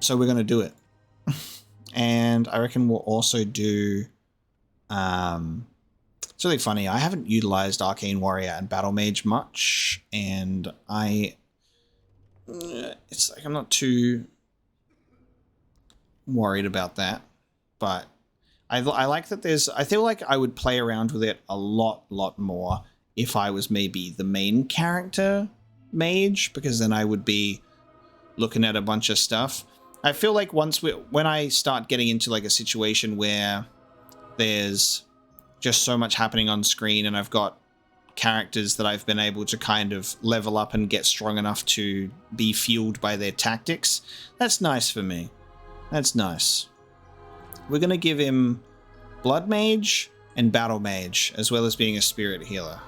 So we're going to do it. And I reckon we'll also do, it's really funny. I haven't utilized Arcane Warrior and Battle Mage much. And it's like, I'm not too worried about that, but I like that I feel like I would play around with it a lot more if I was maybe the main character mage, because then I would be looking at a bunch of stuff. I feel like when I start getting into like a situation where there's just so much happening on screen and I've got characters that I've been able to kind of level up and get strong enough to be fueled by their tactics, that's nice for me. That's nice. We're going to give him Blood Mage and Battle Mage, as well as being a Spirit Healer.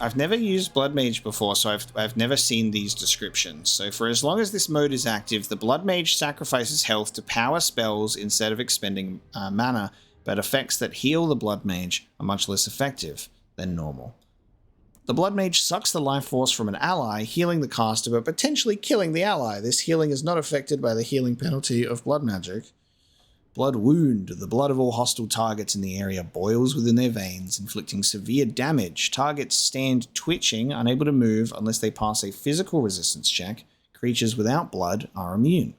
I've never used Blood Mage before, so I've never seen these descriptions. So for as long as this mode is active, the Blood Mage sacrifices health to power spells instead of expending mana, but effects that heal the Blood Mage are much less effective than normal. The Blood Mage sucks the life force from an ally, healing the caster, but potentially killing the ally. This healing is not affected by the healing penalty of blood magic. Blood Wound. The blood of all hostile targets in the area boils within their veins, inflicting severe damage. Targets stand twitching, unable to move unless they pass a physical resistance check. Creatures without blood are immune.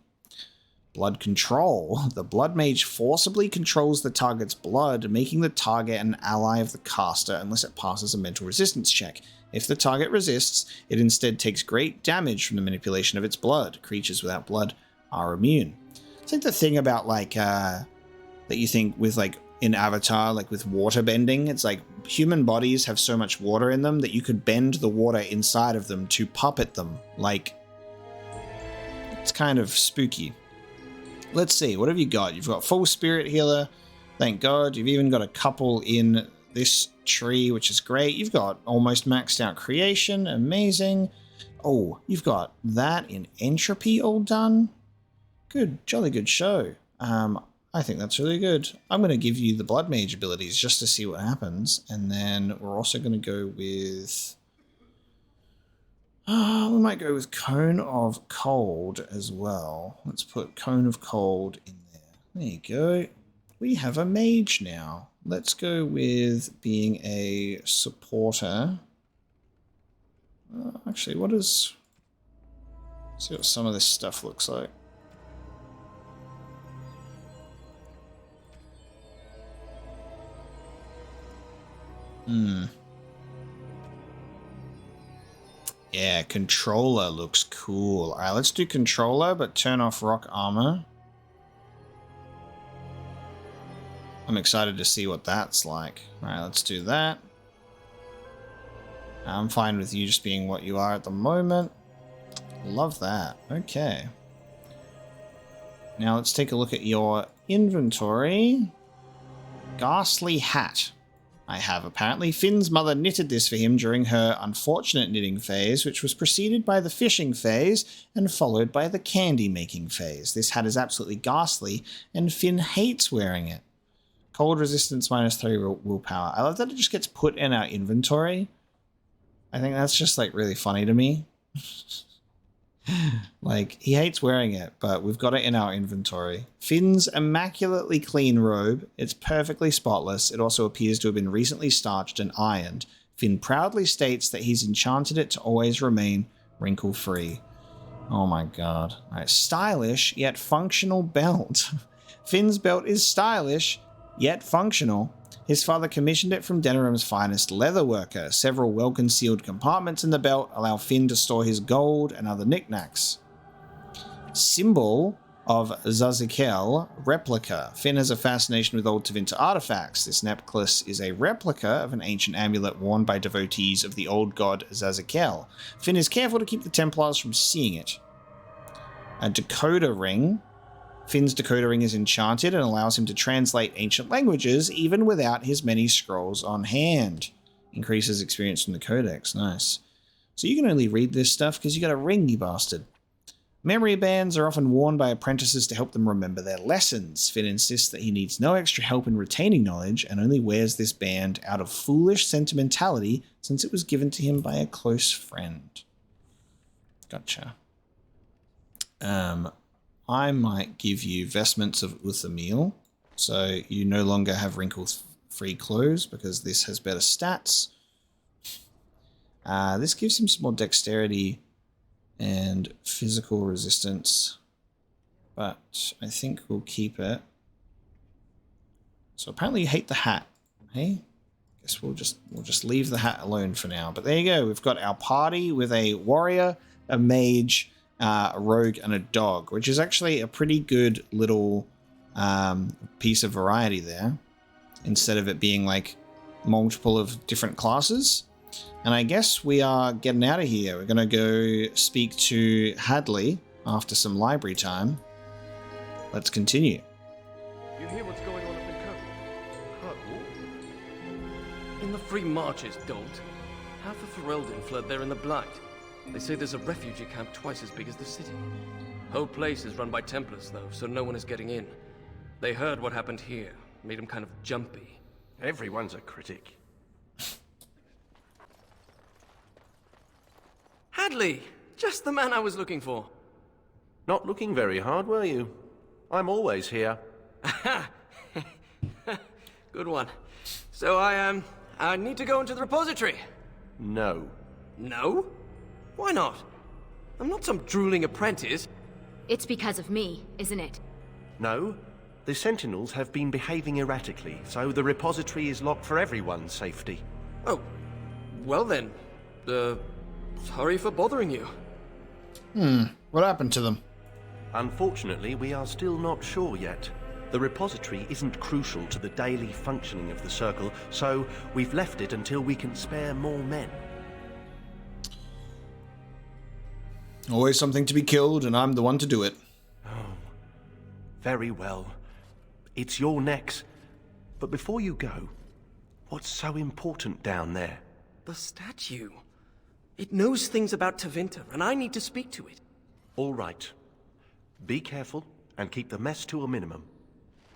Blood Control. The Blood Mage forcibly controls the target's blood, making the target an ally of the caster unless it passes a mental resistance check. If the target resists, it instead takes great damage from the manipulation of its blood. Creatures without blood are immune. It's like the thing about like that you think with like in Avatar, like with water bending. It's like human bodies have so much water in them that you could bend the water inside of them to puppet them. Like, it's kind of spooky. Let's see, what have you got? You've got full spirit healer, thank God. You've even got a couple in this tree, which is great. You've got almost maxed out creation, amazing. Oh, you've got that in entropy all done. Good, jolly good show. I think that's really good. I'm going to give you the Blood Mage abilities just to see what happens. And then we're also going to go with... we might go with Cone of Cold as well. Let's put Cone of Cold in there. There you go. We have a mage now. Let's go with being a supporter. Actually, what is... Let's see what some of this stuff looks like. Yeah, controller looks cool. Alright, let's do controller, but turn off rock armor. I'm excited to see what that's like. Alright, let's do that. I'm fine with you just being what you are at the moment. Love that. Okay. Now let's take a look at your inventory. Ghastly hat. I have. Apparently, Finn's mother knitted this for him during her unfortunate knitting phase, which was preceded by the fishing phase and followed by the candy-making phase. This hat is absolutely ghastly, and Finn hates wearing it. Cold resistance -3 willpower. I love that it just gets put in our inventory. I think that's just, like, really funny to me. Like, he hates wearing it, but we've got it in our inventory. Finn's immaculately clean robe. It's perfectly spotless. It also appears to have been recently starched and ironed. Finn proudly states that he's enchanted it to always remain wrinkle-free. Oh my god. Right, stylish, yet functional belt. Finn's belt is stylish, yet functional. His father commissioned it from Denerim's finest leatherworker. Several well-concealed compartments in the belt allow Finn to store his gold and other knickknacks. Symbol of Zazikel replica. Finn has a fascination with old Tevinter artifacts. This necklace is a replica of an ancient amulet worn by devotees of the old god Zazikel. Finn is careful to keep the Templars from seeing it. A decoder ring. Finn's decoder ring is enchanted and allows him to translate ancient languages even without his many scrolls on hand. Increases experience from the codex. Nice. So you can only read this stuff because you got a ring, you bastard. Memory bands are often worn by apprentices to help them remember their lessons. Finn insists that he needs no extra help in retaining knowledge and only wears this band out of foolish sentimentality since it was given to him by a close friend. Gotcha. I might give you vestments of Uthamil, so you no longer have wrinkle-free clothes because this has better stats. This gives him some more dexterity and physical resistance, but I think we'll keep it. So apparently you hate the hat, hey? Guess we'll just leave the hat alone for now. But there you go. We've got our party with a warrior, a mage, a rogue, and a dog, which is actually a pretty good little piece of variety there, instead of it being like multiple of different classes. And I guess we are getting out of here. We're going to go speak to Hadley after some library time. Let's continue. You hear what's going on up in Kirkwall? In the Free Marches, don't. Half of Ferelden fled there in the Blight. They say there's a refugee camp twice as big as the city. Whole place is run by Templars, though, so no one is getting in. They heard what happened here, made them kind of jumpy. Everyone's a critic. Bradley! Just the man I was looking for. Not looking very hard, were you? I'm always here. Good one. So I need to go into the repository. No. No? Why not? I'm not some drooling apprentice. It's because of me, isn't it? No. The Sentinels have been behaving erratically, so the repository is locked for everyone's safety. Oh, well then. Sorry for bothering you. What happened to them? Unfortunately, we are still not sure yet. The repository isn't crucial to the daily functioning of the Circle, so we've left it until we can spare more men. Always something to be killed, and I'm the one to do it. Oh, very well. It's your necks. But before you go, what's so important down there? The statue. It knows things about Tevinter, and I need to speak to it. All right. Be careful and keep the mess to a minimum.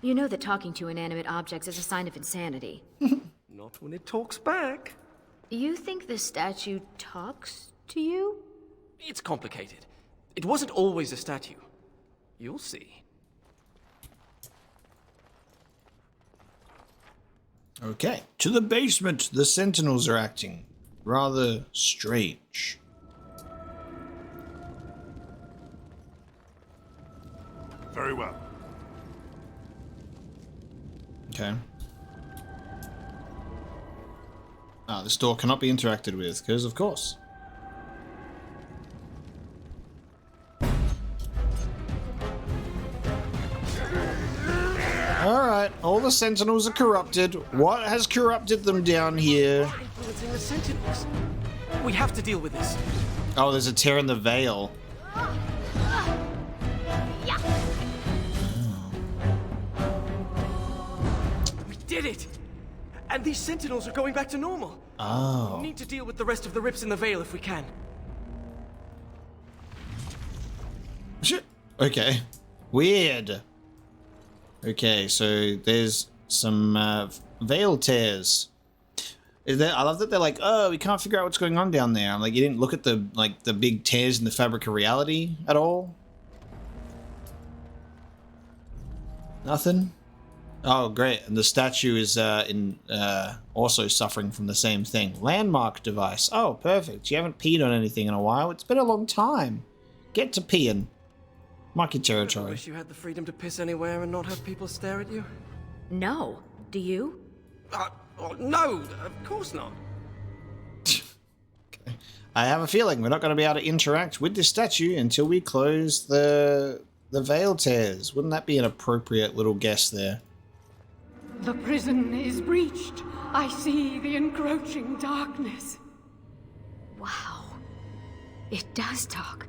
You know that talking to inanimate objects is a sign of insanity. Not when it talks back. You think the statue talks to you? It's complicated. It wasn't always a statue. You'll see. Okay, to the basement. The Sentinels are acting rather strange. Very well. Okay. This door cannot be interacted with, because of course. Alright, all the Sentinels are corrupted. What has corrupted them down here? Influencing the Sentinels. We have to deal with this. Oh, there's a tear in the veil. We did it! And these Sentinels are going back to normal. Oh. We need to deal with the rest of the rips in the veil if we can. Shit. Okay. Weird. Okay, so there's some veil tears. I love that they're like, oh, we can't figure out what's going on down there. I'm like, you didn't look at the big tears in the fabric of reality at all? Nothing? Oh, great. And the statue is also suffering from the same thing. Landmark device. Oh, perfect. You haven't peed on anything in a while. It's been a long time. Get to peeing. Mark your I territory. wish you had the freedom to piss anywhere and not have people stare at you. No. Do you? No, of course not. Okay. I have a feeling we're not going to be able to interact with this statue until we close the veil tears. Wouldn't that be an appropriate little guess there? The prison is breached. I see the encroaching darkness. Wow. It does talk.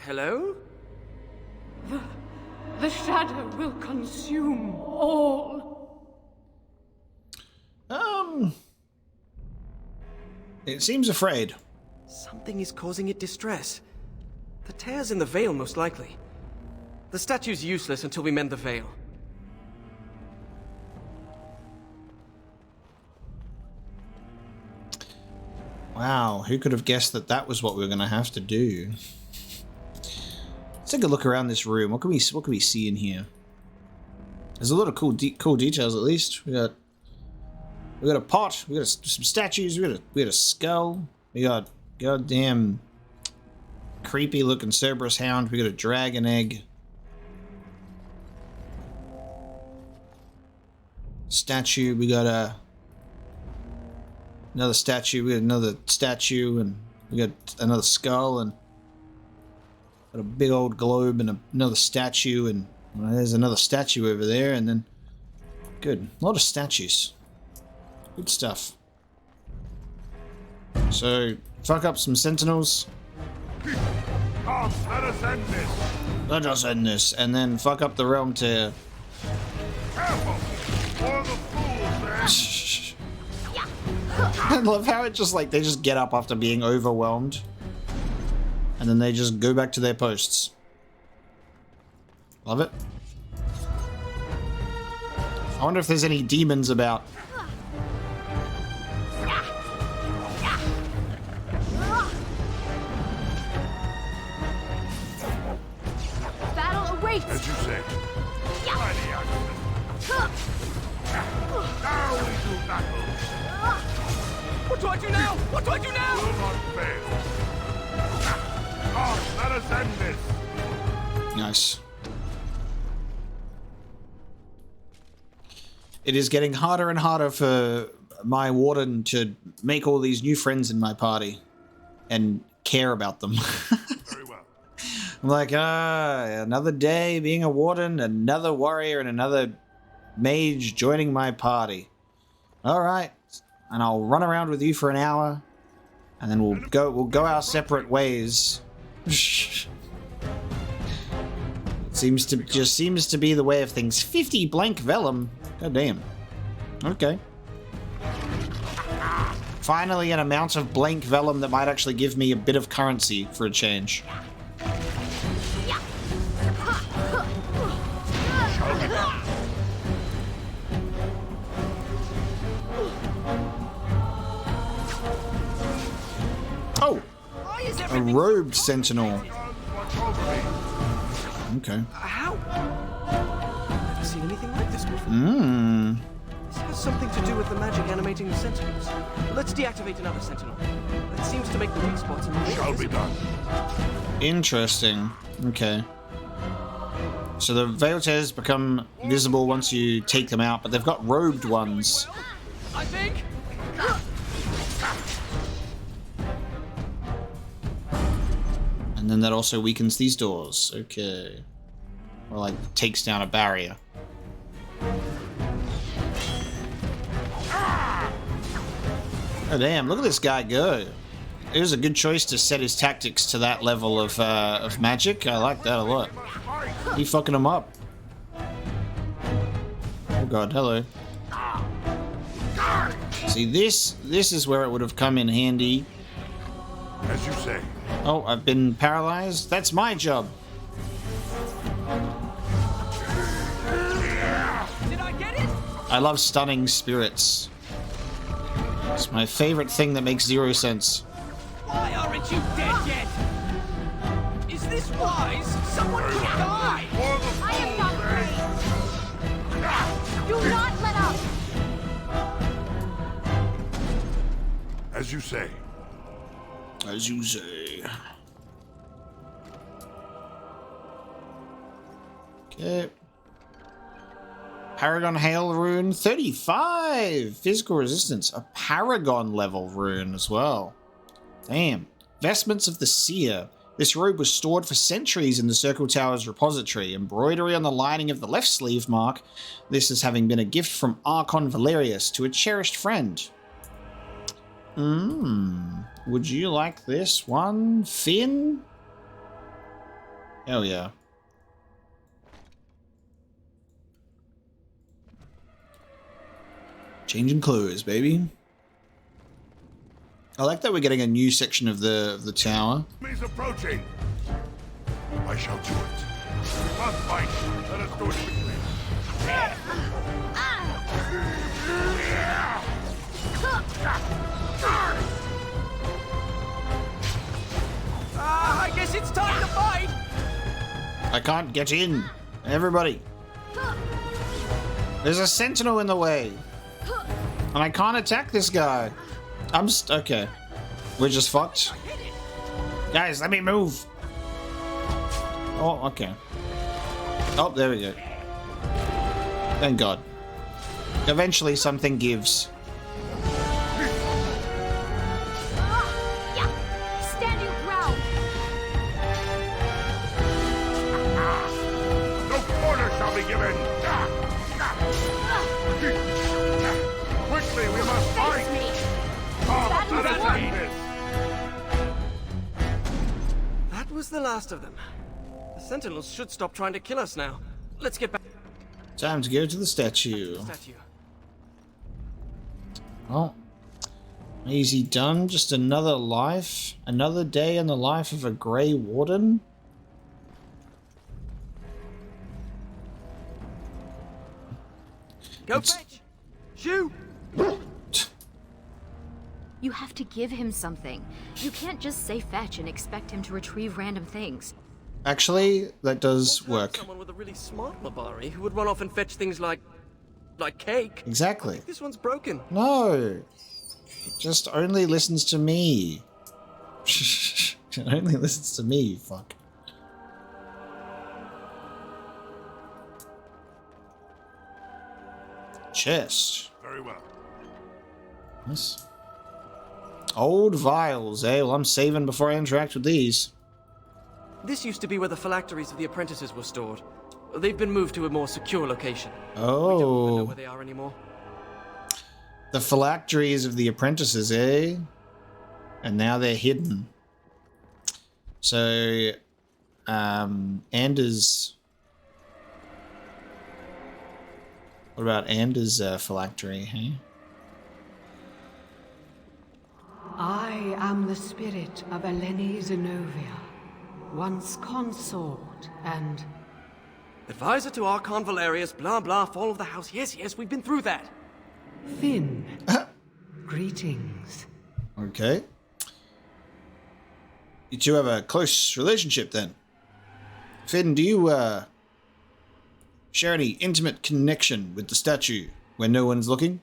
Hello? The shadow will consume all. It seems afraid. Something is causing it distress. The tears in the veil, most likely. The statue's useless until we mend the veil. Wow, who could have guessed that that was what we were going to have to do? Let's take a look around this room. What can we see in here? There's a lot of cool details, at least. We got a pot. We got some statues. We got a skull. We got goddamn creepy looking Cerberus hound. We got a dragon egg. Statue. We got another statue. We got another statue, and we got another skull, and got a big old globe, and another statue, and there's another statue over there, and then good, a lot of statues. Good stuff. So fuck up some sentinels. Come, let us end this. Let us end this, and then fuck up the realm tear. Careful, or the fools there. I love how it just like they just get up after being overwhelmed, and then they just go back to their posts. Love it. I wonder if there's any demons about. not fail. Come, let us end this. Nice. It is getting harder and harder for my warden to make all these new friends in my party and care about them. Very well. I'm like, another day being a warden, another warrior, and another mage joining my party. All right, and I'll run around with you for an hour, and then we'll go our separate ways. seems to be the way of things. 50 blank vellum. God damn. Okay. Finally, an amount of blank vellum that might actually give me a bit of currency for a change. Oh! A robed sentinel. Okay. How? Never seen anything like this before. This has something to do with the magic animating the sentinels. Let's deactivate another sentinel. That seems to make the weak spots in the wall Shall be visible. done. Interesting. Okay. So the Veilters become visible once you take them out, but they've got robed ones. I think. And then that also weakens these doors. Okay. Or like takes down a barrier. Oh damn, look at this guy go. It was a good choice to set his tactics to that level of magic. I like that a lot. He fucking him up. Oh god, hello. See, this is where it would have come in handy. As you say. Oh, I've been paralyzed? That's my job. Did I get it? I love stunning spirits. It's my favorite thing that makes zero sense. Why aren't you dead yet? Is this wise? Someone could die! I am not afraid. Do not let up! As you say. As you say. Okay. Paragon Hail rune 35 physical resistance, a Paragon level rune as well. Damn. Vestments of the Seer. This robe was stored for centuries in the Circle Tower's repository. Embroidery on the lining of the left sleeve mark. This as having been a gift from Archon Valerius to a cherished friend. Would you like this one, Finn? Hell yeah. Changing clothes, baby. I like that we're getting a new section of the tower. Enemies approaching. I shall do it. We must fight. Let us do it quickly. I guess it's time to fight! I can't get in. Everybody. There's a sentinel in the way. And I can't attack this guy. Okay. We're just fucked. Guys, let me move. Oh, okay. Oh, there we go. Thank God. Eventually something gives. Stand your ground! No quarter shall be given. Quickly, we must fight. Come, let us end this. That was the last of them. The sentinels should stop trying to kill us now. Let's get back Time to go to the to statue. the statue. Well, easy done. Just another life. Another day in the life of a Grey Warden. Go fetch! Shoot! You have to give him something. You can't just say fetch and expect him to retrieve random things. Actually, that does Or work. Someone with a really smart Mabari who would run off and fetch things like cake. Exactly. This one's broken. No. It just only listens to me. It only listens to me, fuck. Chest. Very well. Nice. Old vials, eh? Well, I'm saving before I interact with these. This used to be where the phylacteries of the apprentices were stored. They've been moved to a more secure location. We don't even know where they are anymore. The phylacteries of the apprentices, eh? And now they're hidden. So, Anders... What about Anders' phylactery, hey? I am the spirit of Eleni Zenobia, once consort and... Advisor to Archon Valerius, blah blah, fall of the house. Yes, yes, we've been through that. Finn. Greetings. Okay. You two have a close relationship then. Finn, do you, share any intimate connection with the statue when no one's looking?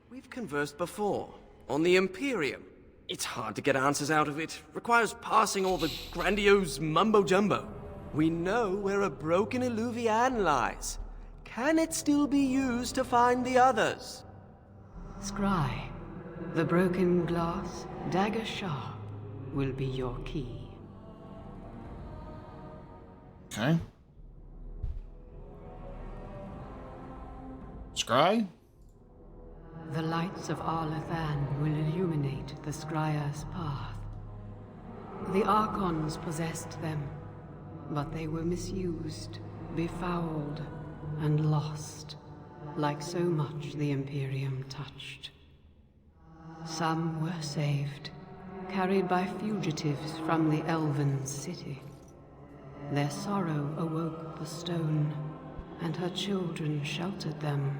We've conversed before, on the Imperium. It's hard to get answers out of it. Requires parsing all the grandiose mumbo-jumbo. We know where a broken Illuvian lies. Can it still be used to find the others? Scry, the broken glass, dagger sharp, will be your key. Okay. Scry? The lights of Arlathan will illuminate the Scrya's path. The Archons possessed them, but they were misused, befouled, and lost, like so much the Imperium touched. Some were saved, carried by fugitives from the Elven city. Their sorrow awoke the stone, and her children sheltered them.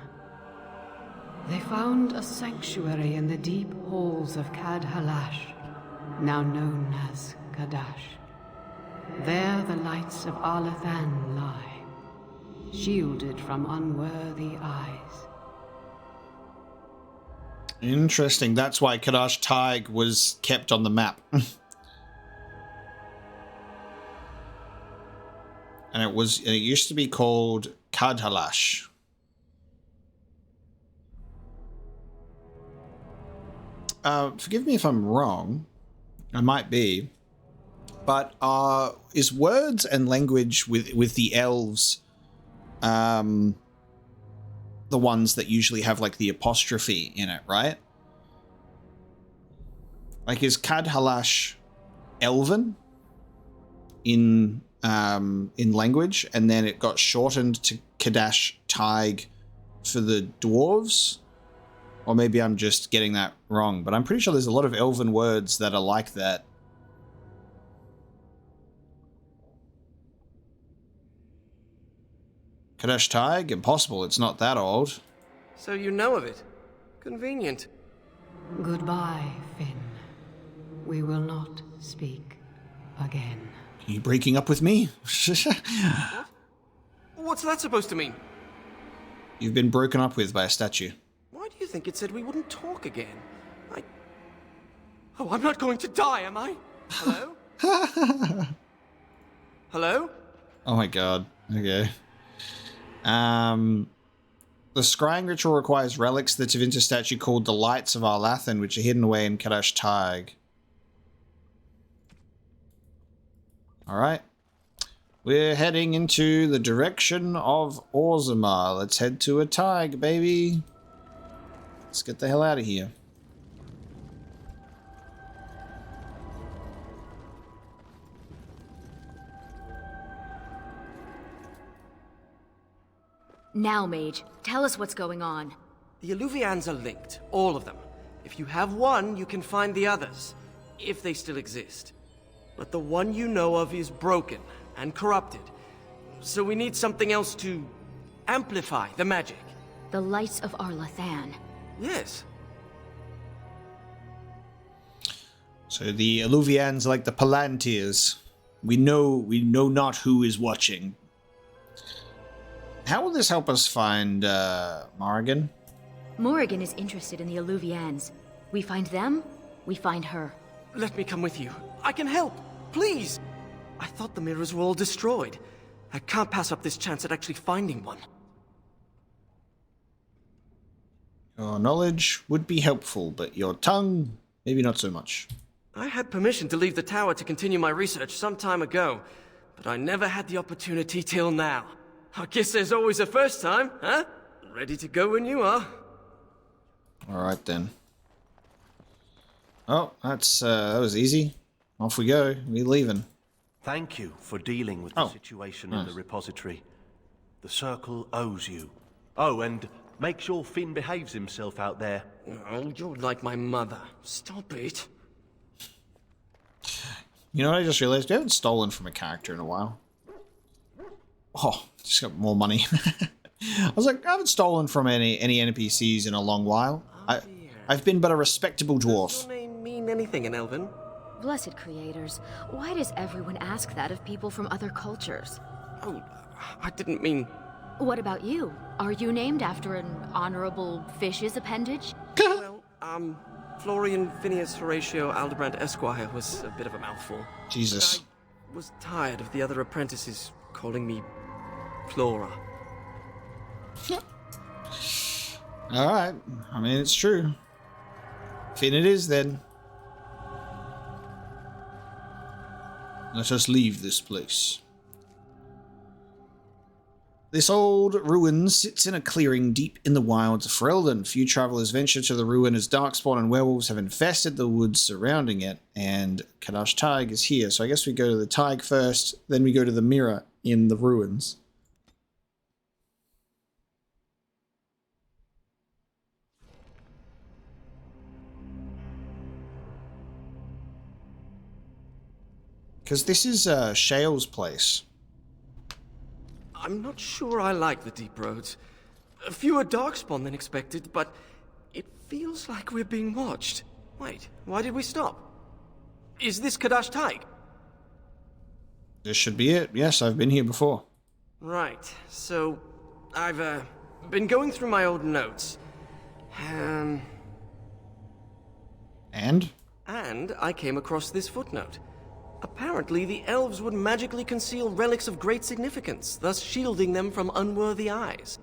They found a sanctuary in the deep halls of Kadhalash, now known as Kadash. There the lights of Arlathan lie, shielded from unworthy eyes. Interesting. That's why Kadash Taig was kept on the map. And it used to be called Kadhalash. Forgive me if I'm wrong. I might be. But is words and language with the elves the ones that usually have like the apostrophe in it, right? Like, is Kadhalash Elven in language, and then it got shortened to Kadash Taig for the dwarves? Or maybe I'm just getting that wrong, but I'm pretty sure there's a lot of Elven words that are like that. Kadash Taig? Impossible, it's not that old. So you know of it. Convenient. Goodbye, Finn. We will not speak again. Are you breaking up with me? What? What's that supposed to mean? You've been broken up with by a statue. Why do you think it said we wouldn't talk again? Oh, I'm not going to die, am I? Hello? Hello? Oh my god. Okay. The scrying ritual requires relics that Tevinter statue called the Lights of Arlathan, which are hidden away in Kadash Taig. Alright. We're heading into the direction of Orzammar. Let's head to a Taig, baby. Let's get the hell out of here. Now, Mage, tell us what's going on. The Illuvians are linked, all of them. If you have one, you can find the others, if they still exist. But the one you know of is broken and corrupted, so we need something else to amplify the magic. The Lights of Arlathan. Yes. So the Illuvians are like the Palantirs. We know not who is watching. How will this help us find Morrigan? Morrigan is interested in the Illuvians. We find them, we find her. let me come with you. I can help. Please. I thought the mirrors were all destroyed. I can't pass up this chance at actually finding one. Your knowledge would be helpful, but your tongue, maybe not so much. I had permission to leave the tower to continue my research some time ago, but I never had the opportunity till now. I guess there's always a first time, huh? Ready to go when you are. Alright then. Oh, that was easy. Off we go. We're leaving. Thank you for dealing with the situation in the repository. The Circle owes you. Oh, and make sure Finn behaves himself out there. Oh, you're like my mother. Stop it. You know what I just realized? We haven't stolen from a character in a while. Oh, just got more money. I was like, I haven't stolen from any NPCs in a long while. I've been but a respectable dwarf. Does your name mean anything in Elven? Blessed creators, why does everyone ask that of people from other cultures? Oh, I didn't mean... What about you? Are you named after an honorable fish's appendage? Well, Florian Phineas Horatio Aldebrand Esquire was a bit of a mouthful. Jesus. I was tired of the other apprentices calling me Flora. Alright. I mean, it's true. Finn it is, then. Let us leave this place. This old ruin sits in a clearing deep in the wilds of Ferelden. Few travelers venture to the ruin as darkspawn and werewolves have infested the woods surrounding it, and Kadash Taig is here. So I guess we go to the Taig first, then we go to the mirror in the ruins. Because this is Shale's place. I'm not sure I like the deep roads. Fewer darkspawn than expected, but it feels like we're being watched. Wait, why did we stop? Is this Kadash Taig? This should be it. Yes, I've been here before. Right, so I've been going through my old notes. And I came across this footnote. Apparently, the elves would magically conceal relics of great significance, thus shielding them from unworthy eyes.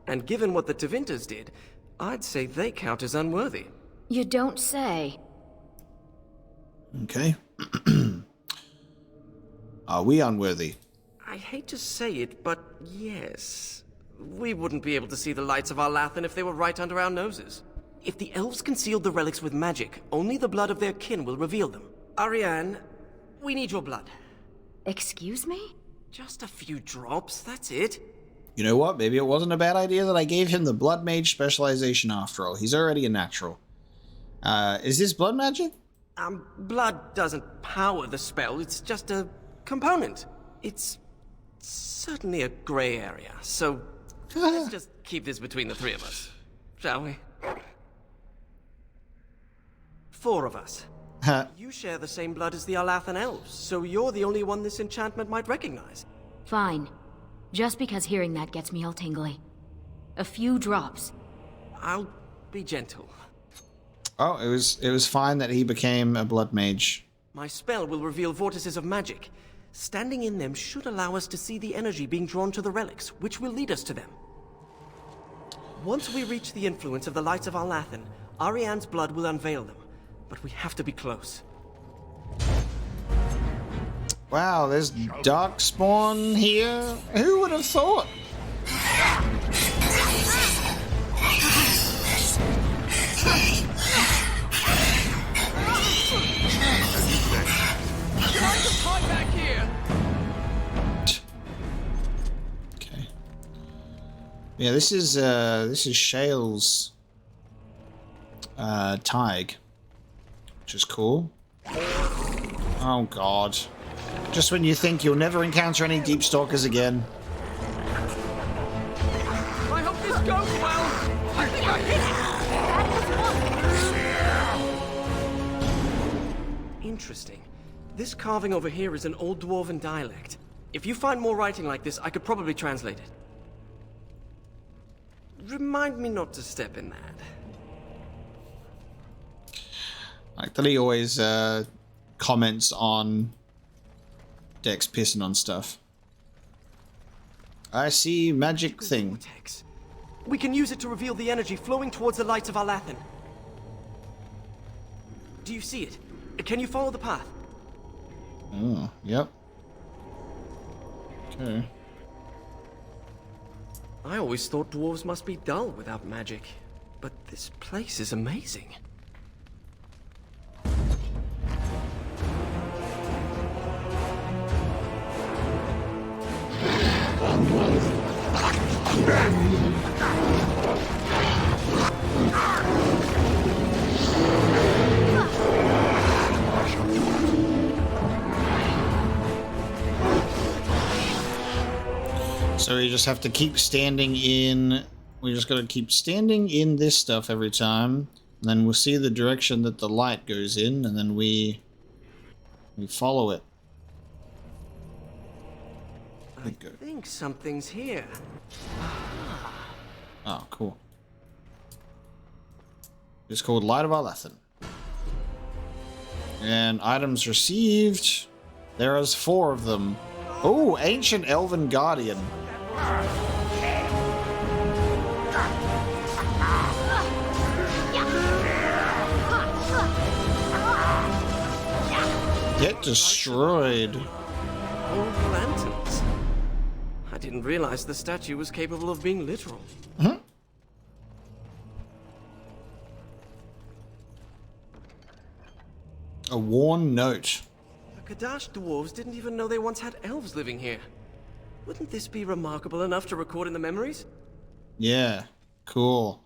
And given what the Tevinters did, I'd say they count as unworthy. You don't say. Okay. Are we unworthy? I hate to say it, but yes. We wouldn't be able to see the lights of our Lathan if they were right under our noses. If the elves concealed the relics with magic, only the blood of their kin will reveal them. Ariane, we need your blood. Excuse me? Just a few drops, that's it. You know what? Maybe it wasn't a bad idea that I gave him the blood mage specialization after all. He's already a natural. Is this blood magic? Blood doesn't power the spell, it's just a component. It's certainly a gray area, so let's just keep this between the three of us, shall we? 4 of us. You share the same blood as the Alathan elves, so you're the only one this enchantment might recognize. Fine. Just because hearing that gets me all tingly. A few drops. I'll be gentle. Oh, it was fine that he became a blood mage. My spell will reveal vortices of magic. Standing in them should allow us to see the energy being drawn to the relics, which will lead us to them. Once we reach the influence of the lights of Alathan, Ariane's blood will unveil them. But we have to be close. Wow, there's darkspawn here. Who would have thought? Okay. Yeah, this is Shale's Taig, which is cool. Oh god. Just when you think you'll never encounter any deep stalkers again. I hope this goes well. I think I hit it. Interesting. This carving over here is an old dwarven dialect. If you find more writing like this, I could probably translate it. Remind me not to step in that. Like that he always comments on Dex pissing on stuff. I see magic thing. Vortex. We can use it to reveal the energy flowing towards the lights of Alathan. Do you see it? Can you follow the path? Oh, yep. Okay. I always thought dwarves must be dull without magic, but this place is amazing. So we just have to keep standing in. We just got to keep standing in this stuff every time. And then we'll see the direction that the light goes in, and then we follow it. I think something's here. Oh, cool. It's called Light of Alathan. And items received. There is 4 of them. Oh, Ancient Elven Guardian. Get destroyed. Old lanterns. I didn't realize the statue was capable of being literal. Mm-hmm. A worn note. The Kadash dwarves didn't even know they once had elves living here. Wouldn't this be remarkable enough to record in the memories? Yeah, cool.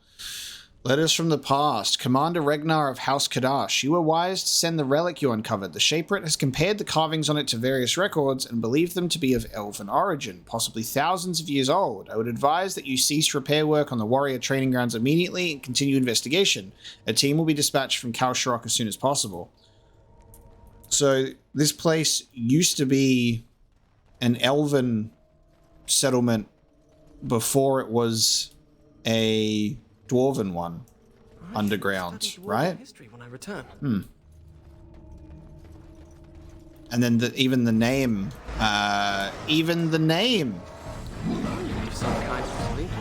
Letters from the past. Commander Regnar of House Kadash, you were wise to send the relic you uncovered. The Shaperate has compared the carvings on it to various records and believed them to be of elven origin, possibly thousands of years old. I would advise that you cease repair work on the warrior training grounds immediately and continue investigation. A team will be dispatched from Kalsharok as soon as possible. So, this place used to be an elven settlement before it was a dwarven one underground, right? History when I return. And then even the name, even the name. Leave some kind of link.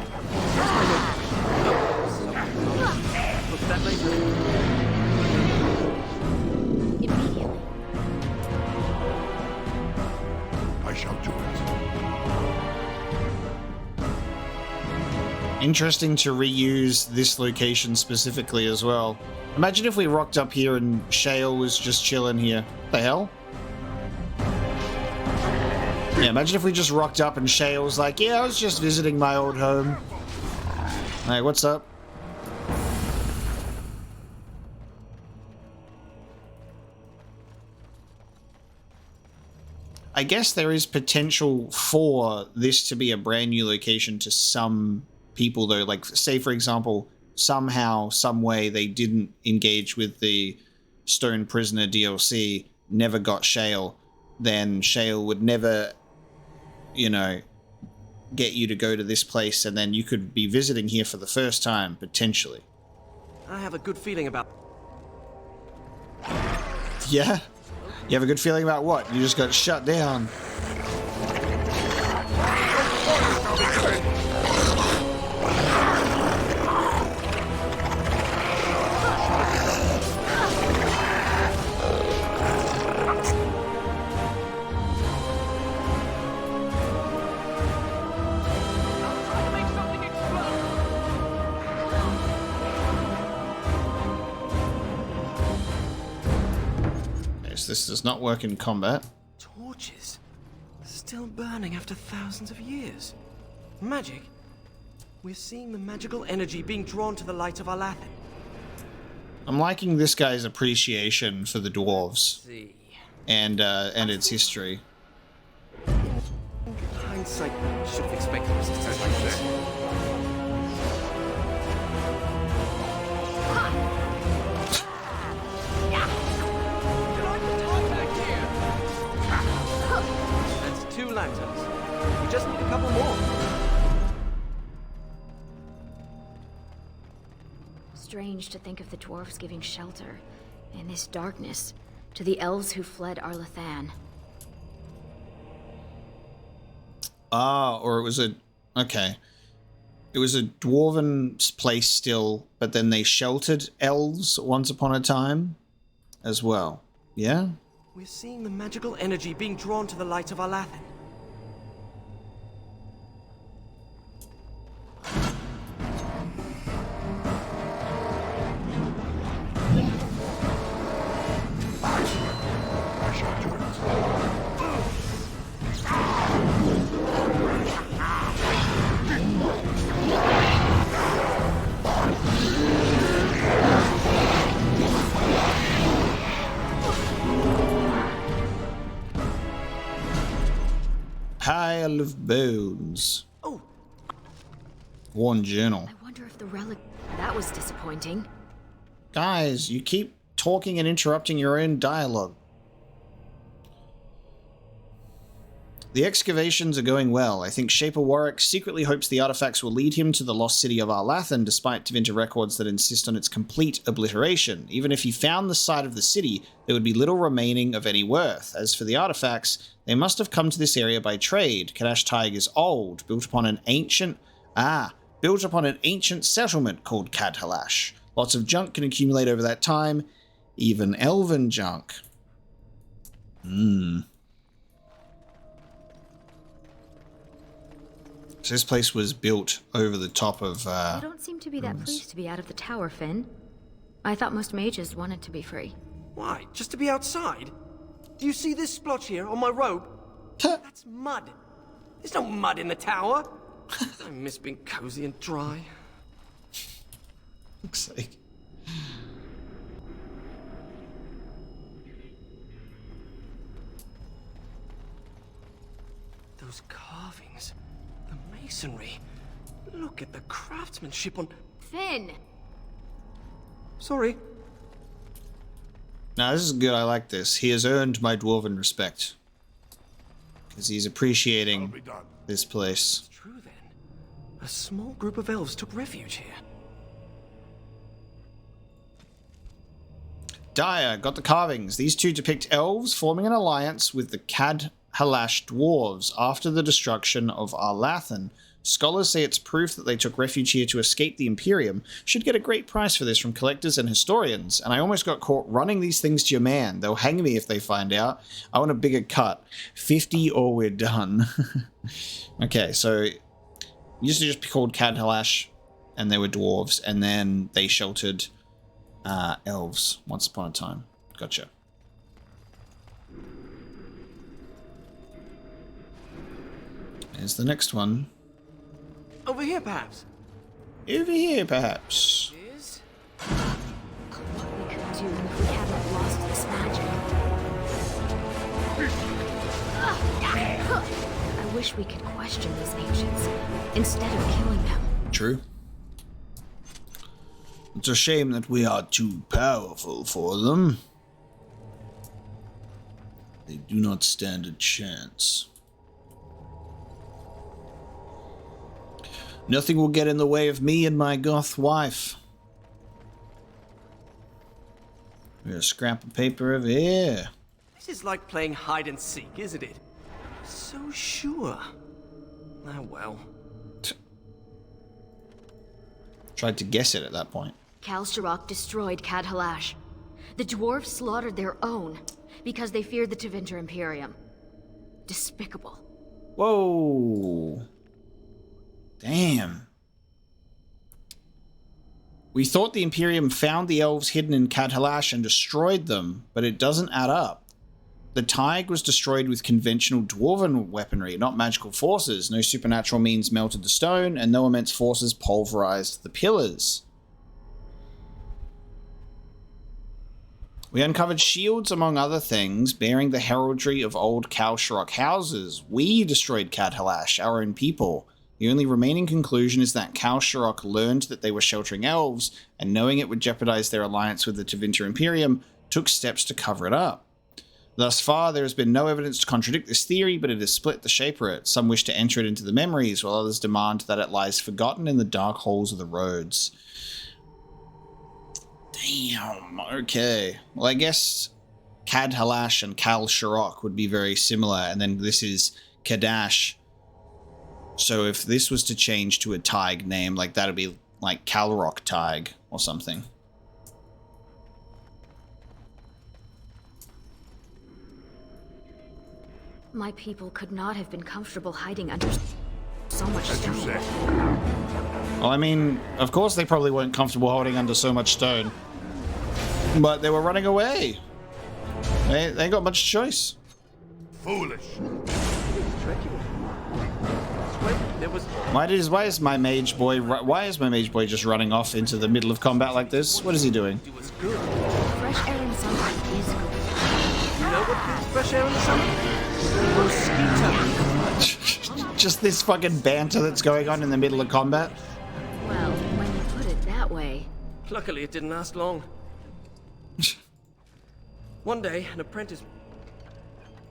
Look at that later. Immediately. I shall do it. Interesting to reuse this location specifically as well. Imagine if we rocked up here and Shale was just chilling here. What the hell? Yeah, imagine if we just rocked up and Shale was like, yeah, I was just visiting my old home. Hey, what's up? I guess there is potential for this to be a brand new location to some people, though. Like, say, for example, somehow, some way they didn't engage with the Stone Prisoner DLC, never got Shale, then Shale would never, you know, get you to go to this place, and then you could be visiting here for the first time, potentially. I have a good feeling about... Yeah? You have a good feeling about what? You just got shut down. This does not work in combat. Torches. Still burning after thousands of years. Magic. We're seeing the magical energy being drawn to the light of Alathan. I'm liking this guy's appreciation for the dwarves See. and its history. In hindsight, I should have expected resistance like this. That's 2 lanterns. We just need a couple more. Strange to think of the dwarves giving shelter In this darkness, to the elves who fled Arlathan. Ah, or it was a... Okay. It was a dwarven place still, but then they sheltered elves once upon a time as well. Yeah? We're seeing the magical energy being drawn to the light of Arlathan. I shall do it. Pile of bones. Oh, One journal. I wonder if the relic... That was disappointing. Guys, you keep talking and interrupting your own dialogue. The excavations are going well. I think Shaper Warwick secretly hopes the artifacts will lead him to the lost city of Arlathan, despite Tevinter records that insist on its complete obliteration. Even if he found the site of the city, there would be little remaining of any worth. As for the artifacts, they must have come to this area by trade. Kadash Taig is old, built upon an ancient settlement called Kadhalash. Lots of junk can accumulate over that time, even elven junk. So this place was built over the top of... You don't seem to be that pleased to be out of the tower, Finn. I thought most mages wanted to be free. why? Just to be outside? Do you see this splotch here on my robe? That's mud. There's no mud in the tower. I miss being cozy and dry. Looks sake. Those carvings, the masonry. Look at the craftsmanship on... Finn! Sorry. Now this is good, I like this. He has earned my dwarven respect. Because he's appreciating Be done. this place. It's true then. A small group of elves took refuge here. Dyer got the carvings. These two depict elves forming an alliance with the Kadhalash dwarves after the destruction of Arlathan. Scholars say it's proof that they took refuge here to escape the Imperium. Should get a great price for this from collectors and historians. And I almost got caught running these things to your man. They'll hang me if they find out. I want a bigger cut. 50 or we're done. Okay, so it used to just be called Kadhalash, and they were dwarves, and then they sheltered elves once upon a time. Gotcha. Here's the next one. Over here, perhaps. Over here, perhaps. Is? What we could do if we hadn't lost this magic. I wish we could question these ancients instead of killing them. True. It's a shame that we are too powerful for them. They do not stand a chance. Nothing will get in the way of me and my goth wife. Here's a scrap of paper over here. This is like playing hide and seek, isn't it? So sure. Ah, well. Tried to guess it at that point. Kalsharok destroyed Kadhalash. The dwarves slaughtered their own because they feared the Tevinter Imperium. Despicable. Whoa. Damn. We thought the Imperium found the elves hidden in Kadhalash and destroyed them, but it doesn't add up. The Taig was destroyed with conventional dwarven weaponry, not magical forces. No supernatural means melted the stone, and no immense forces pulverized the pillars. We uncovered shields, among other things, bearing the heraldry of old Kalsharok houses. We destroyed Kadhalash, our own people. The only remaining conclusion is that Kalsharok learned that they were sheltering elves, and knowing it would jeopardize their alliance with the Tevinter Imperium, took steps to cover it up. Thus far, there has been no evidence to contradict this theory, but it has split the Shaperate. Some wish to enter it into the memories, while others demand that it lies forgotten in the dark halls of the roads. Damn, okay. Well, I guess Cad Halash and Kal Sharok would be very similar, and then this is Kadash. So if this was to change to a Tig name, like that'd be like Kalrock Tig or something. My people could not have been comfortable hiding under so much As you stone. said. Well, I mean, of course they probably weren't comfortable holding under so much stone. But they were running away. They ain't got much choice. Foolish. Why is my mage boy just running off into the middle of combat like this? What is he doing? Fresh air in the sunlight is good. You know what gives fresh air in the summer? Mosquito. Just this fucking banter that's going on in the middle of combat. Well, when you put it that way. Luckily, it didn't last long. One day, an apprentice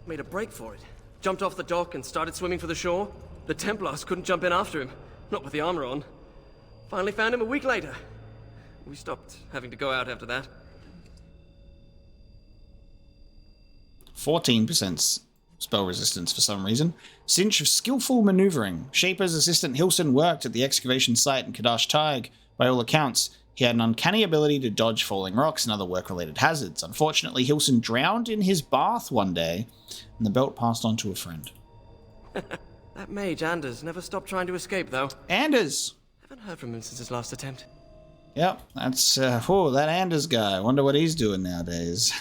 made a break for it. Jumped off the dock and started swimming for the shore. The Templars couldn't jump in after him, not with the armor on. Finally found him a week later. We stopped having to go out after that. 14% spell resistance for some reason. Cinch of skillful maneuvering. Shaper's assistant Hilson worked at the excavation site in Kadash Tig. By all accounts, he had an uncanny ability to dodge falling rocks and other work-related hazards. Unfortunately, Hilson drowned in his bath one day, and the belt passed on to a friend. That mage, Anders, never stopped trying to escape, though. Anders! Haven't heard from him since his last attempt. Yep, that's, that Anders guy. Wonder what he's doing nowadays.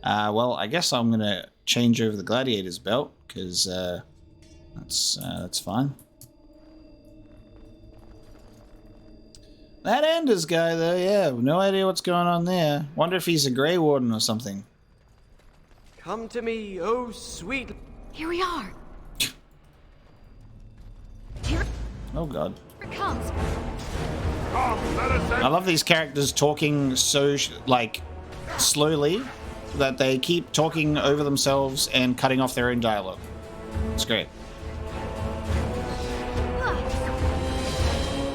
Well, I guess I'm gonna change over the Gladiator's belt, because, that's fine. That Anders guy, though, yeah, no idea what's going on there. Wonder if he's a Grey Warden or something. Come to me, oh sweet... Here we are. Here Oh, God. it comes. Come, let us I love these characters talking so, slowly that they keep talking over themselves and cutting off their own dialogue. It's great.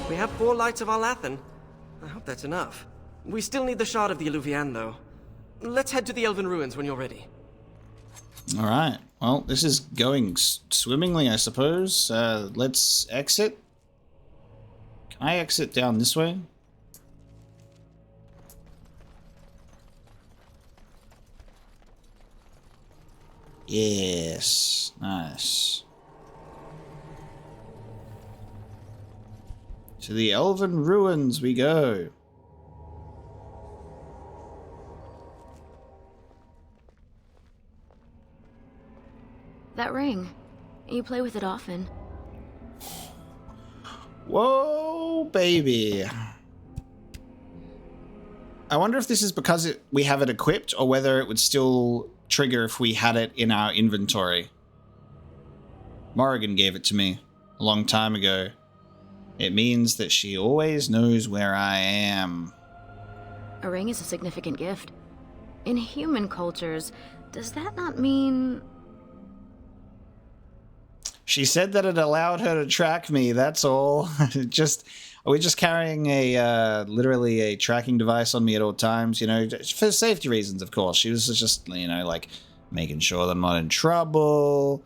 We have 4 lights of Arlathan. I hope that's enough. We still need the shard of the Illuvian, though. Let's head to the Elven Ruins when you're ready. All right. Well, this is going swimmingly, I suppose. Let's exit. Can I exit down this way? Yes. Nice. To the Elven Ruins we go. That ring. You play with it often. Whoa, baby. I wonder if this is because we have it equipped or whether it would still trigger if we had it in our inventory. Morrigan gave it to me a long time ago. It means that she always knows where I am. A ring is a significant gift. In human cultures, does that not mean... She said that it allowed her to track me, that's all. We're just carrying literally a tracking device on me at all times, for safety reasons, of course. She was just, making sure that I'm not in trouble,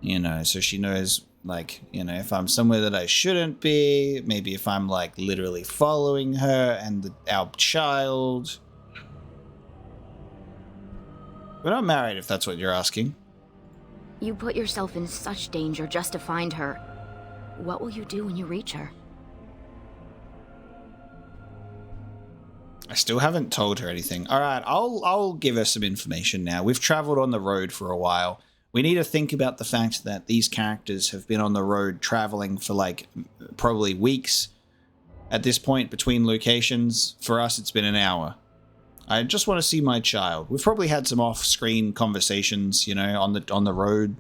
so she knows, if I'm somewhere that I shouldn't be, maybe if I'm, literally following her and our child. We're not married, if that's what you're asking. You put yourself in such danger just to find her. What will you do when you reach her? I still haven't told her anything. All right, I'll give her some information now. We've traveled on the road for a while. We need to think about the fact that these characters have been on the road traveling for probably weeks at this point between locations. For us, it's been an hour. I just want to see my child. We've probably had some off-screen conversations, on the road.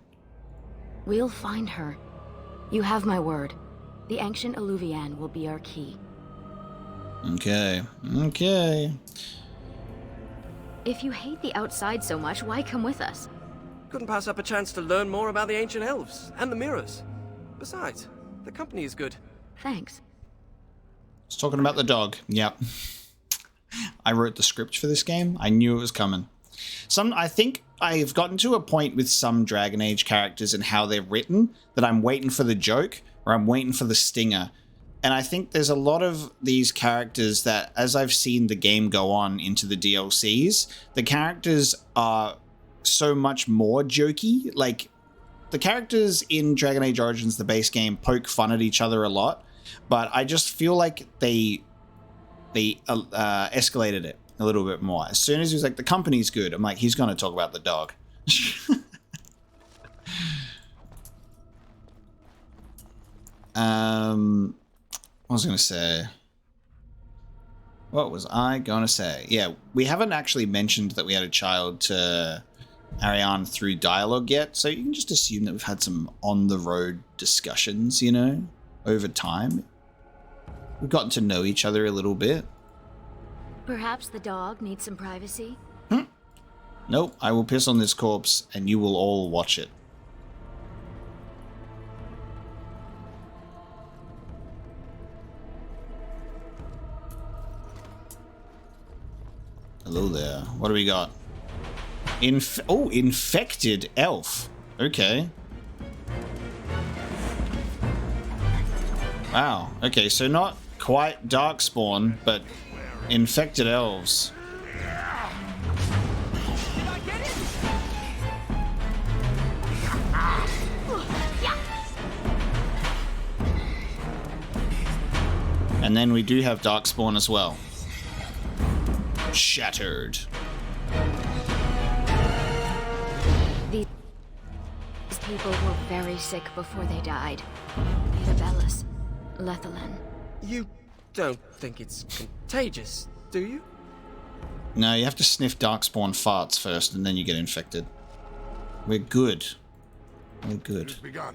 We'll find her. You have my word. The ancient Illuvian will be our key. Okay. If you hate the outside so much, why come with us? Couldn't pass up a chance to learn more about the ancient elves and the mirrors. Besides, the company is good. Thanks. It's talking about the dog. Yep. I wrote the script for this game. I knew it was coming. I think I've gotten to a point with some Dragon Age characters and how they're written that I'm waiting for the joke or I'm waiting for the stinger. And I think there's a lot of these characters that, as I've seen the game go on into the DLCs, the characters are so much more jokey. Like, the characters in Dragon Age Origins, the base game, poke fun at each other a lot, but I just feel like they escalated it a little bit more. As soon as he was like, the company's good, I'm like, he's going to talk about the dog. What was I going to say? What was I going to say? Yeah, we haven't actually mentioned that we had a child to Ariane through dialogue yet, so you can just assume that we've had some on-the-road discussions, you know, over time. We've gotten to know each other a little bit. Perhaps the dog needs some privacy? Nope, I will piss on this corpse, and you will all watch it. Hello there. What do we got? Infected elf. Okay. Wow. Okay, so not quite Darkspawn, but infected elves. And then we do have Darkspawn as well. Shattered. These people were very sick before they died. Isabellus, Lethalin. You don't think it's contagious, do you? No, you have to sniff Darkspawn farts first, and then you get infected. We're good. We're good. It has begun.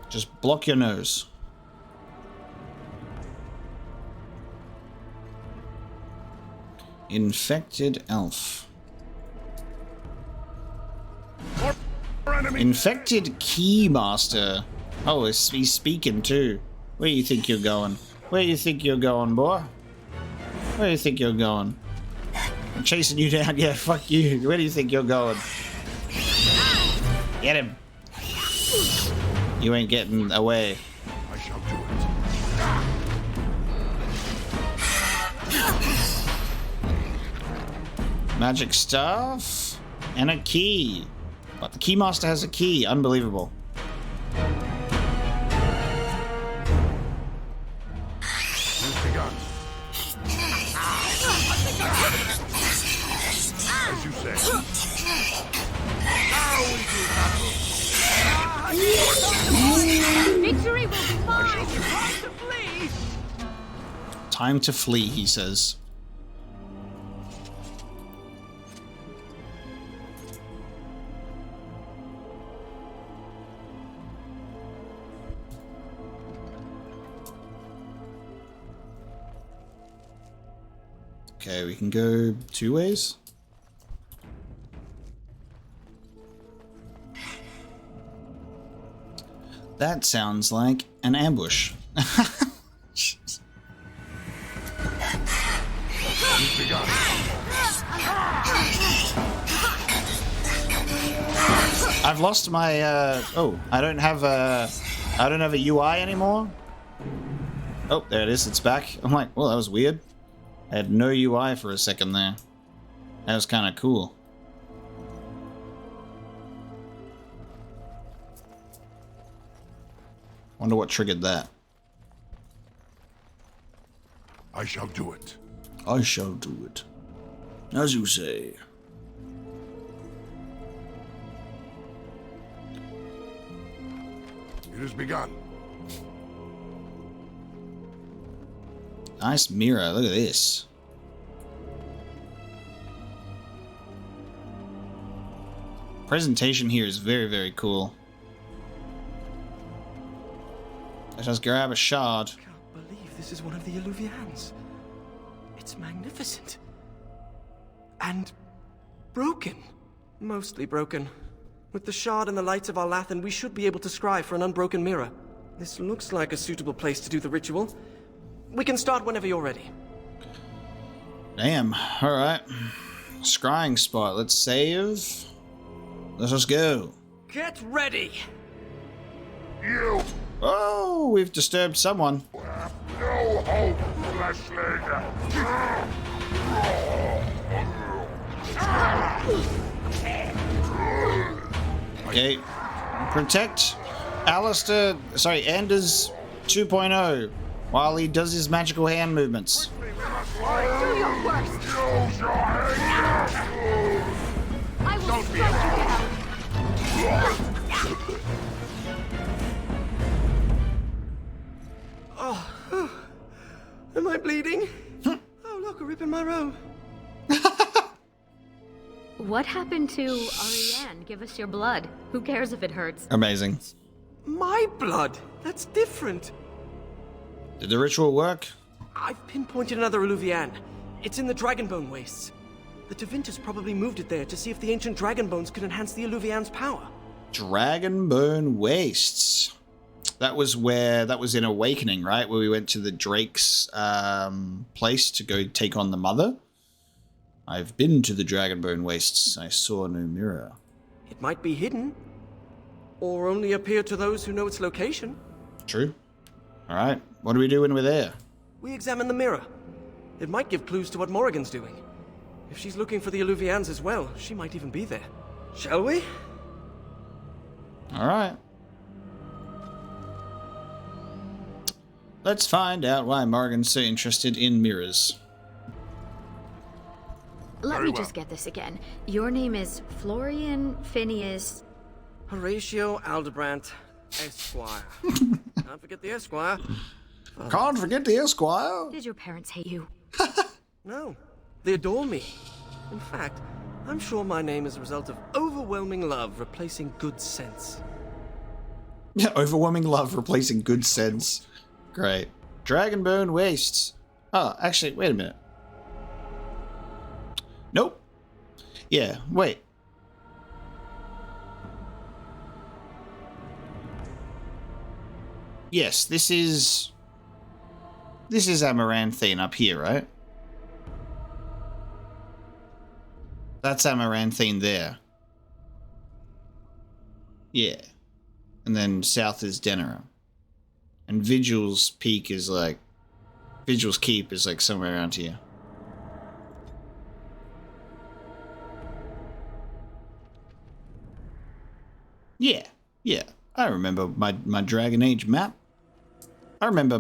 Just block your nose. Infected elf. Infected Keymaster. Oh, he's speaking too. Where do you think you're going? Where do you think you're going, boy? Where do you think you're going? I'm chasing you down. Yeah, fuck you. Where do you think you're going? Get him. You ain't getting away. I shall do it. Magic staff and a key. But the Keymaster has a key. Unbelievable. It's begun. As you say. Victory will be mine! Time to flee! Time to flee, he says. Okay, we can go two ways. That sounds like an ambush. It's begun. I've lost my I don't have a UI anymore. Oh, there it is, it's back. I'm like, well, that was weird. I had no UI for a second there. That was kind of cool. Wonder what triggered that. I shall do it. I shall do it. As you say. It has begun. Nice mirror, look at this. Presentation here is very, very cool. Let's just grab a shard. I can't believe this is one of the Illuvians. It's magnificent. And broken. Mostly broken. With the shard and the lights of our Lathan, we should be able to scry for an unbroken mirror. This looks like a suitable place to do the ritual. We can start whenever you're ready. Damn. Alright. Scrying spot. Let's save. Let's just go. Get ready! You Oh, we've disturbed someone. have no hope, fleshling. Okay. Protect Anders 2.0 while he does his magical hand movements. Do your worst. Use your hand. I will Don't be strike you down. Am I bleeding? Oh, look, a rip in my robe. What happened to Ariane? Give us your blood. Who cares if it hurts? Amazing. My blood? That's different. Did the ritual work? I've pinpointed another Illuvian. It's in the Dragonbone Wastes. The Tevintus probably moved it there to see if the ancient dragon bones could enhance the Illuvian's power. Dragonbone Wastes. That was in Awakening, right? Where we went to the Drake's place to go take on the mother. I've been to the Dragonbone Wastes. I saw no mirror. It might be hidden, or only appear to those who know its location. True. All right. What do we do when we're there? We examine the mirror. It might give clues to what Morrigan's doing. If she's looking for the Illuvians as well, she might even be there. Shall we? All right. Let's find out why Morrigan's so interested in mirrors. Let Very me well. just get this again. Your name is Florian Phineas. Horatio Aldebrandt, Esquire. Can't forget the Esquire. Can't forget the Esquire. Did your parents hate you? No, they adore me. In fact, I'm sure my name is a result of overwhelming love replacing good sense. Yeah, overwhelming love replacing good sense. Great. Dragonbone Wastes. Oh, actually, wait a minute. Nope. Yeah, wait. Yes, this is Amaranthine up here, right? That's Amaranthine there. Yeah. And then south is Denera. And Vigil's Keep is like somewhere around here. Yeah. I remember my Dragon Age map. I remember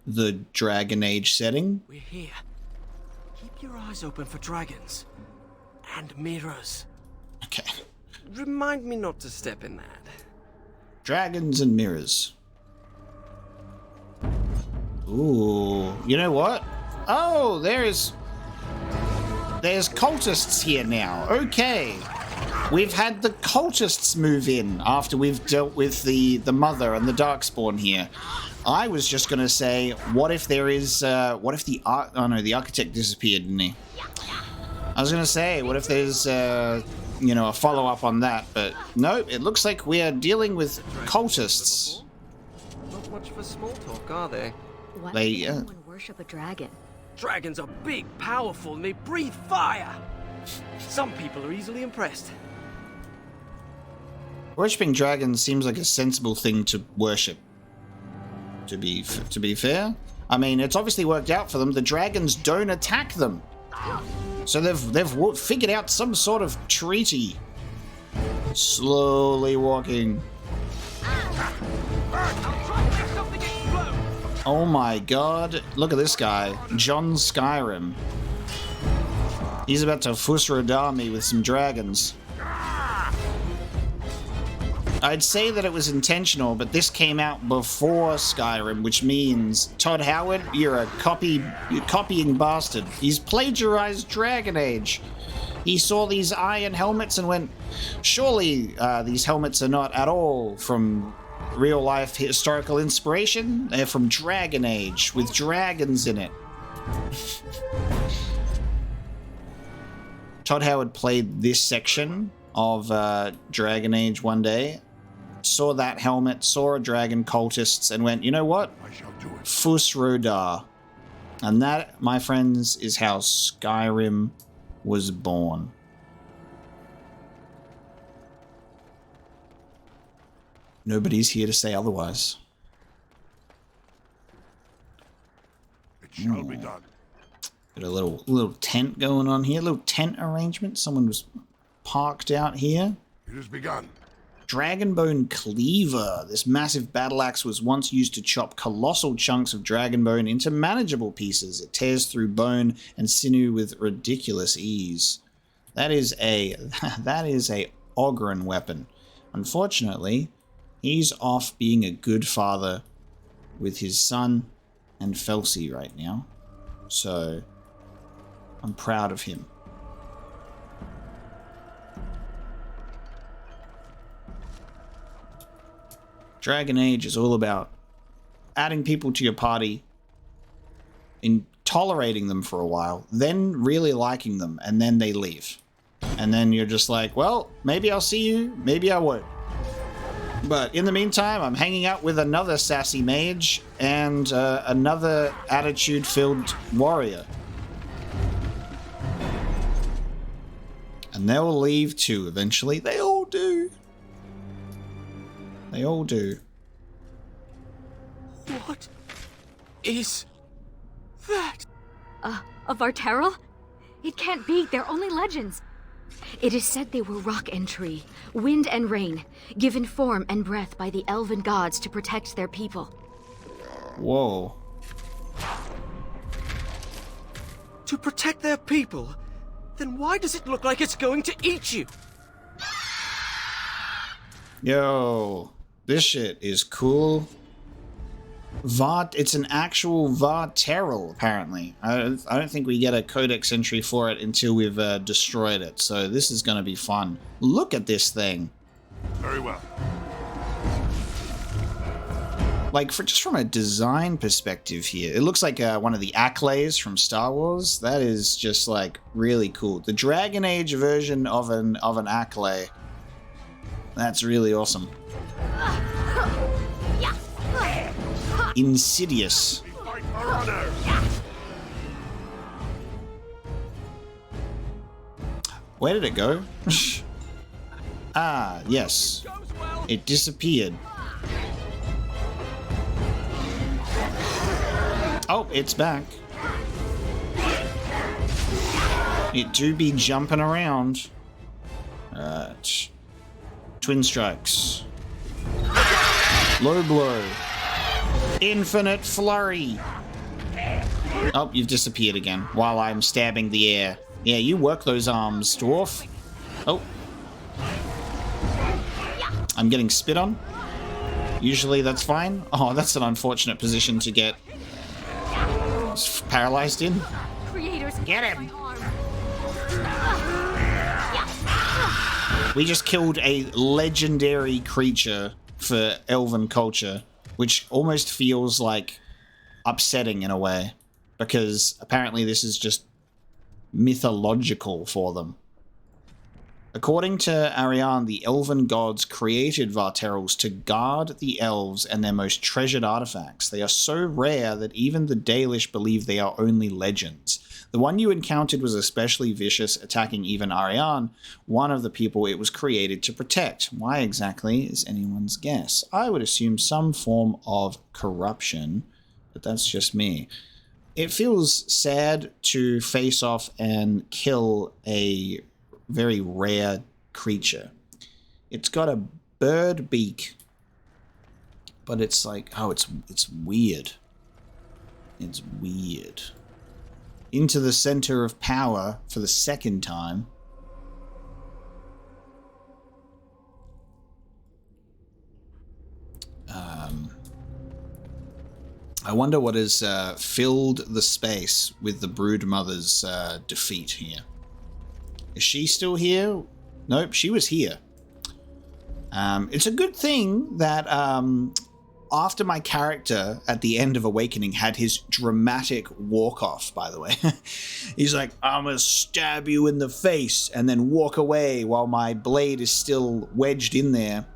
the Dragon Age setting. We're here. Keep your eyes open for dragons. And mirrors. Okay. Remind me not to step in that. Dragons and mirrors. Ooh, you know what? Oh, there's cultists here now. Okay. We've had the cultists move in after we've dealt with the mother and the Darkspawn here. I was just going to say, what if there is, the architect disappeared, didn't he? I was going to say, what if there's, a follow-up on that, but no, it looks like we are dealing with cultists. Not much for small talk, are they? Why They, would anyone worship a dragon? Dragons are big, powerful, and they breathe fire. Some people are easily impressed. Worshipping dragons seems like a sensible thing to worship. To be fair, I mean, it's obviously worked out for them. The dragons don't attack them, so they've figured out some sort of treaty. Slowly walking. Oh my god! Look at this guy, John Skyrim. He's about to Fusrodar me with some dragons. I'd say that it was intentional, but this came out before Skyrim, which means, Todd Howard, you're copying bastard. He's plagiarized Dragon Age. He saw these iron helmets and went, surely these helmets are not at all from real-life historical inspiration. They're from Dragon Age, with dragons in it. Todd Howard played this section of Dragon Age one day, saw that helmet, saw a dragon cultists, and went, you know what? I shall do it. Fusrodar. And that, my friends, is how Skyrim was born. Nobody's here to say otherwise. It shall be done. Got a little tent going on here, little tent arrangement. Someone was parked out here. It has begun. Dragonbone Cleaver. This massive battle axe was once used to chop colossal chunks of dragonbone into manageable pieces. It tears through bone and sinew with ridiculous ease. That is a Ogren weapon. Unfortunately, he's off being a good father with his son and Felsi right now. So I'm proud of him. Dragon Age is all about adding people to your party, in tolerating them for a while, then really liking them, and then they leave. And then you're just like, well, maybe I'll see you, maybe I won't. But in the meantime, I'm hanging out with another sassy mage and another attitude-filled warrior. And they'll leave too eventually. They all do. They all do. What is that? A Varterol? It can't be. They're only legends. It is said they were rock and tree, wind and rain, given form and breath by the elven gods to protect their people. Whoa. To protect their people? Then why does it look like it's going to eat you? Yo, this shit is cool. It's an actual Varterol, apparently. I don't think we get a codex entry for it until we've destroyed it, so this is going to be fun. Look at this thing. Very well. Like, just from a design perspective here, it looks like one of the Acklays from Star Wars. That is just, like, really cool. The Dragon Age version of an Acklay. That's really awesome. Insidious. We fight for honor. Where did it go? Ah, yes. It disappeared. Oh, it's back. It do be jumping around. Alright. Twin strikes. Low blow. Infinite flurry. Oh, you've disappeared again while I'm stabbing the air. Yeah, you work those arms, dwarf. Oh. I'm getting spit on. Usually that's fine. Oh, that's an unfortunate position to get paralyzed in. Get him. We just killed a legendary creature for elven culture, which almost feels like upsetting in a way, because apparently this is just mythological for them. According to Ariane, the elven gods created Varterols to guard the elves and their most treasured artifacts. They are so rare that even the Dalish believe they are only legends. The one you encountered was especially vicious, attacking even Ariane, one of the people it was created to protect. Why exactly is anyone's guess? I would assume some form of corruption, but that's just me. It feels sad to face off and kill a very rare creature. It's got a bird beak, but it's like, oh, it's weird. It's weird. Into the center of power for the second time. I wonder what has filled the space with the Broodmother's defeat here. Is she still here? Nope, she was here. It's a good thing that after my character at the end of Awakening had his dramatic walk-off, by the way. He's like, I'm gonna stab you in the face and then walk away while my blade is still wedged in there.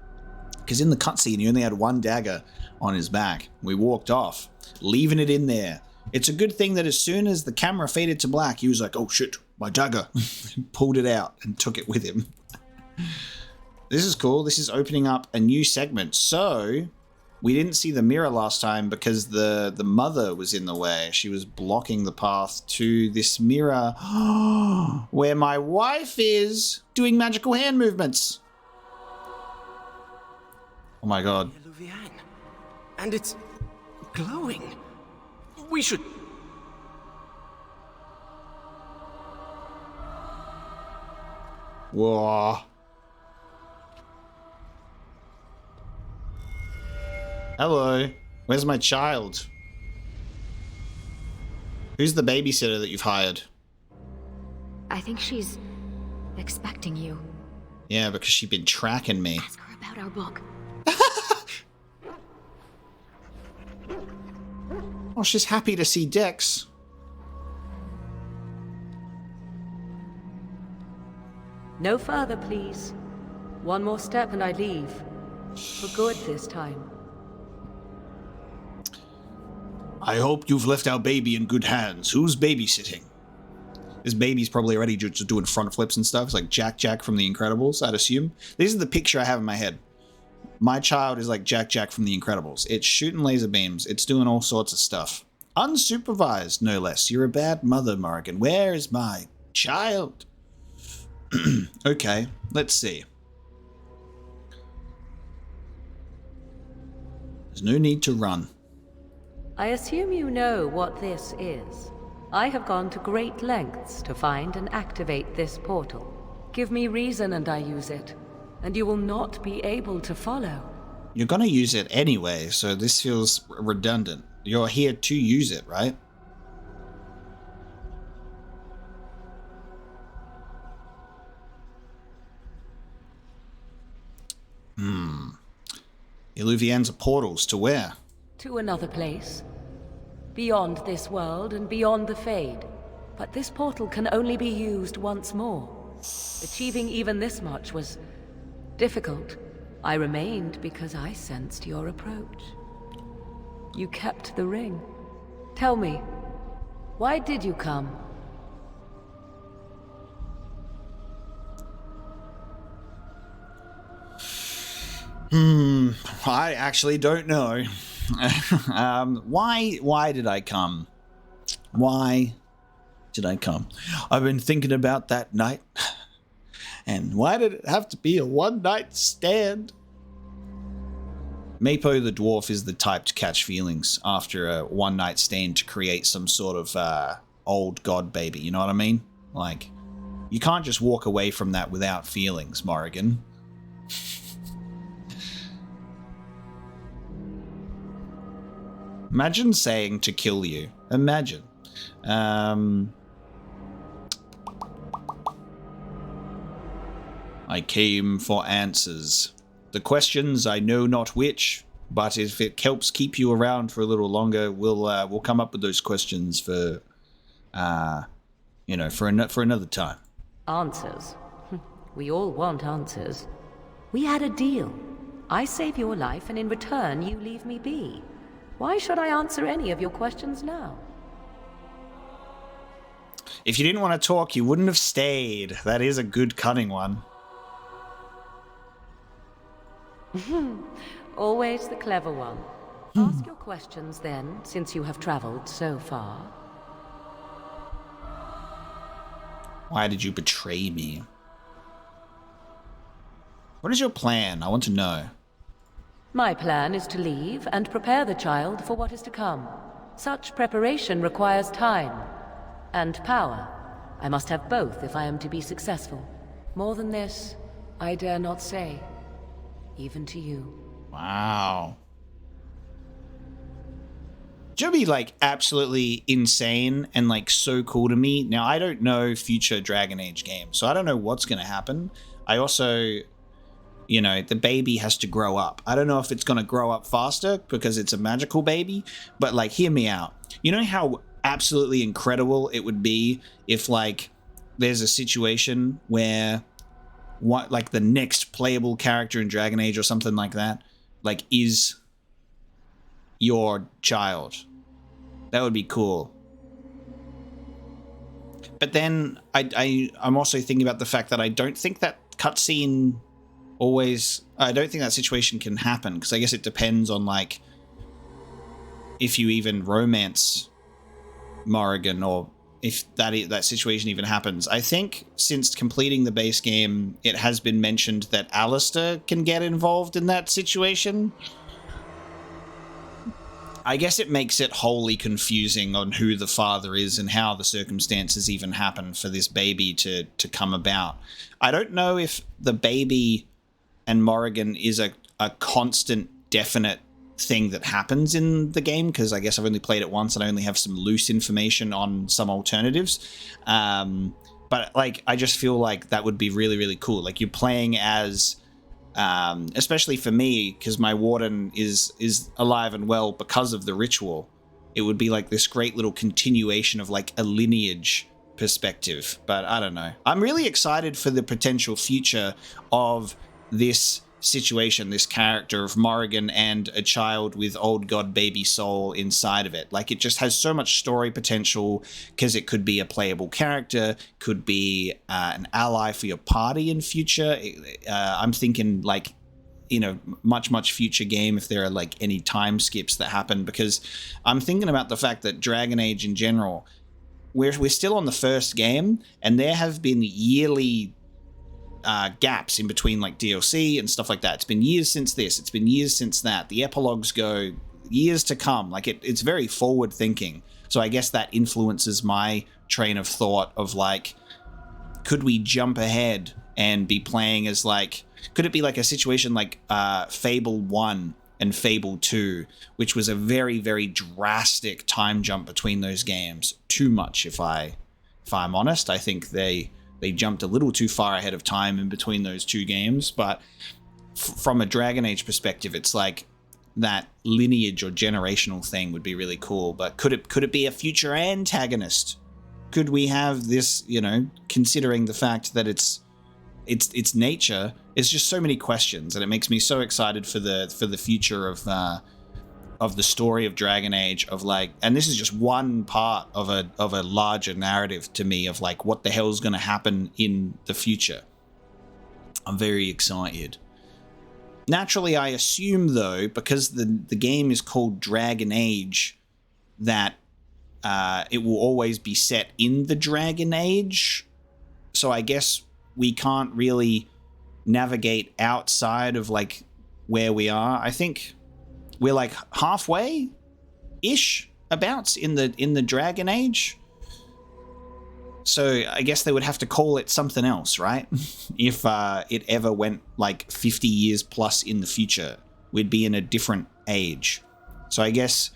Because in the cutscene, he only had one dagger on his back. We walked off, leaving it in there. It's a good thing that as soon as the camera faded to black, he was like, oh shit, my dagger. Pulled it out and took it with him. This is cool. This is opening up a new segment. So we didn't see the mirror last time because the mother was in the way. She was blocking the path to this mirror where my wife is doing magical hand movements. Oh my god. Luvian. And it's glowing. We should... Whoa. Hello. Where's my child? Who's the babysitter that you've hired? I think she's expecting you. Yeah, because she's been tracking me. Ask her about our book. Oh, she's happy to see Dex. No further, please. One more step and I leave. For good this time. I hope you've left our baby in good hands. Who's babysitting? This baby's probably already just doing front flips and stuff. It's like Jack from The Incredibles, I'd assume. This is the picture I have in my head. My child is like Jack from The Incredibles. It's shooting laser beams. It's doing all sorts of stuff. Unsupervised, no less. You're a bad mother, Morrigan. Where is my child? Okay, let's see. There's no need to run. I assume you know what this is. I have gone to great lengths to find and activate this portal. Give me reason and I use it, and you will not be able to follow. You're gonna use it anyway, so this feels redundant. You're here to use it, right? Illuvians are portals to where? To another place. Beyond this world and beyond the Fade. But this portal can only be used once more. Achieving even this much was difficult. I remained because I sensed your approach. You kept the ring. Tell me, why did you come? I actually don't know. Why did I come? Why did I come? I've been thinking about that night. And why did it have to be a one-night stand? Mapo the dwarf is the type to catch feelings after a one-night stand to create some sort of old god baby, you know what I mean? Like, you can't just walk away from that without feelings, Morrigan. Imagine saying to kill you. Imagine. I came for answers. The questions I know not which, but if it helps keep you around for a little longer, we'll come up with those questions for, you know, for another time. Answers. We all want answers. We had a deal. I save your life and in return you leave me be. Why should I answer any of your questions now? If you didn't want to talk, you wouldn't have stayed. That is a good cunning one. Always the clever one. Ask your questions then, since you have traveled so far. Why did you betray me? What is your plan? I want to know. My plan is to leave and prepare the child for what is to come. Such preparation requires time and power. I must have both if I am to be successful. More than this, I dare not say, even to you. Wow. It'll be like absolutely insane and like so cool to me. Now, I don't know future Dragon Age games, so I don't know what's going to happen. I also, you know, the baby has to grow up. I don't know if it's going to grow up faster because it's a magical baby, but like, hear me out. You know how absolutely incredible it would be if like there's a situation where what like the next playable character in Dragon Age or something like that, like is your child. That would be cool. But then I'm also thinking about the fact that I don't think that cutscene always... I don't think that situation can happen, because I guess it depends on, like, if you even romance Morrigan, or if that situation even happens. I think since completing the base game, it has been mentioned that Alistair can get involved in that situation. I guess it makes it wholly confusing on who the father is and how the circumstances even happen for this baby to come about. I don't know if the baby and Morrigan is a constant, definite thing that happens in the game, because I guess I've only played it once and I only have some loose information on some alternatives. But like, I just feel like that would be really, really cool. Like, you're playing as... especially for me, because my warden is alive and well because of the ritual, it would be like this great little continuation of like a lineage perspective. But I don't know. I'm really excited for the potential future of this situation, this character of Morrigan and a child with old god baby soul inside of it. Like, it just has so much story potential, because it could be a playable character, could be an ally for your party in future. I'm thinking, like, you know, much future game, if there are like any time skips that happen, because I'm thinking about the fact that Dragon Age in general, we're still on the first game, and there have been yearly gaps in between, like DLC and stuff like that. It's been years since this, it's been years since that. The epilogues go years to come. Like, it's very forward thinking. So I guess that influences my train of thought of like, could we jump ahead and be playing as like, could it be like a situation like Fable 1 and Fable 2, which was a very, very drastic time jump between those games? Too much, if I'm honest. I think they jumped a little too far ahead of time in between those two games. But from a Dragon Age perspective, it's like that lineage or generational thing would be really cool. But could it be a future antagonist? Could we have this, you know, considering the fact that it's nature? It's just so many questions, and it makes me so excited for the future of the story of Dragon Age, of like, and this is just one part of a larger narrative to me of like, what the hell is going to happen in the future. I'm very excited. Naturally, I assume though, because the game is called Dragon Age, that it will always be set in the Dragon Age. So I guess we can't really navigate outside of like where we are. I think we're like halfway-ish abouts in the Dragon Age. So I guess they would have to call it something else, right? If it ever went like 50 years plus in the future, we'd be in a different age. So I guess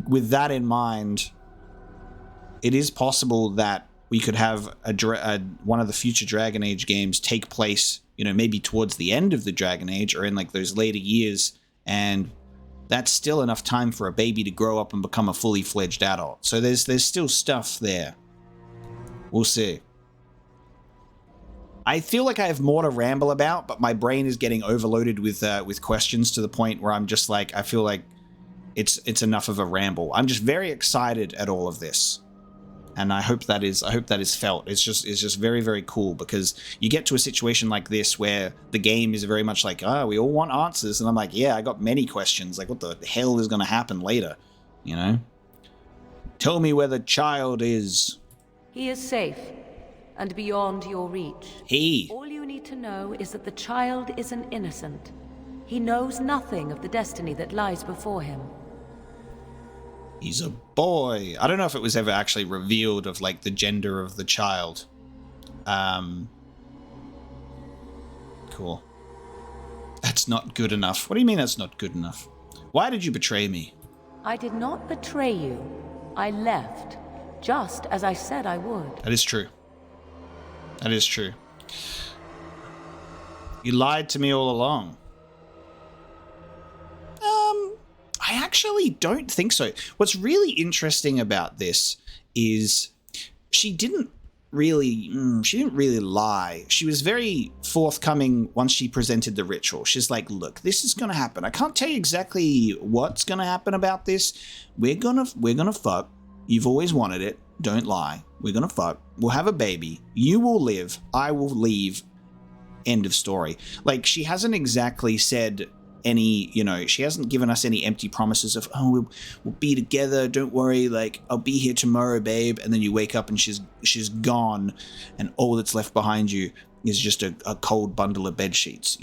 with that in mind, it is possible that we could have one of the future Dragon Age games take place, you know, maybe towards the end of the Dragon Age or in like those later years, and that's still enough time for a baby to grow up and become a fully fledged adult. So there's still stuff there. We'll see. I feel like I have more to ramble about, but my brain is getting overloaded with questions to the point where I'm just like, I feel like it's enough of a ramble. I'm just very excited at all of this, and I hope that is felt. It's just very, very cool, because you get to a situation like this where the game is very much like, we all want answers, and I'm like, yeah, I got many questions. Like, what the hell is going to happen later? You know? Tell me where the child is. He is safe and beyond your reach. All you need to know is that the child is an innocent. He knows nothing of the destiny that lies before him. He's a boy. I don't know if it was ever actually revealed of like the gender of the child. Cool. That's not good enough. What do you mean that's not good enough? Why did you betray me? I did not betray you. I left, just as I said I would. That is true. That is true. You lied to me all along. I actually don't think so. What's really interesting about this is she didn't really lie. She was very forthcoming once she presented the ritual. She's like, look, this is gonna happen. I can't tell you exactly what's gonna happen about this. We're gonna fuck. You've always wanted it. Don't lie. We're gonna fuck. We'll have a baby. You will live. I will leave. End of story. Like, she hasn't exactly said any, she hasn't given us any empty promises of, oh, we'll be together, don't worry, like, I'll be here tomorrow, babe, and then you wake up and she's gone, and all that's left behind you is just a cold bundle of bed sheets,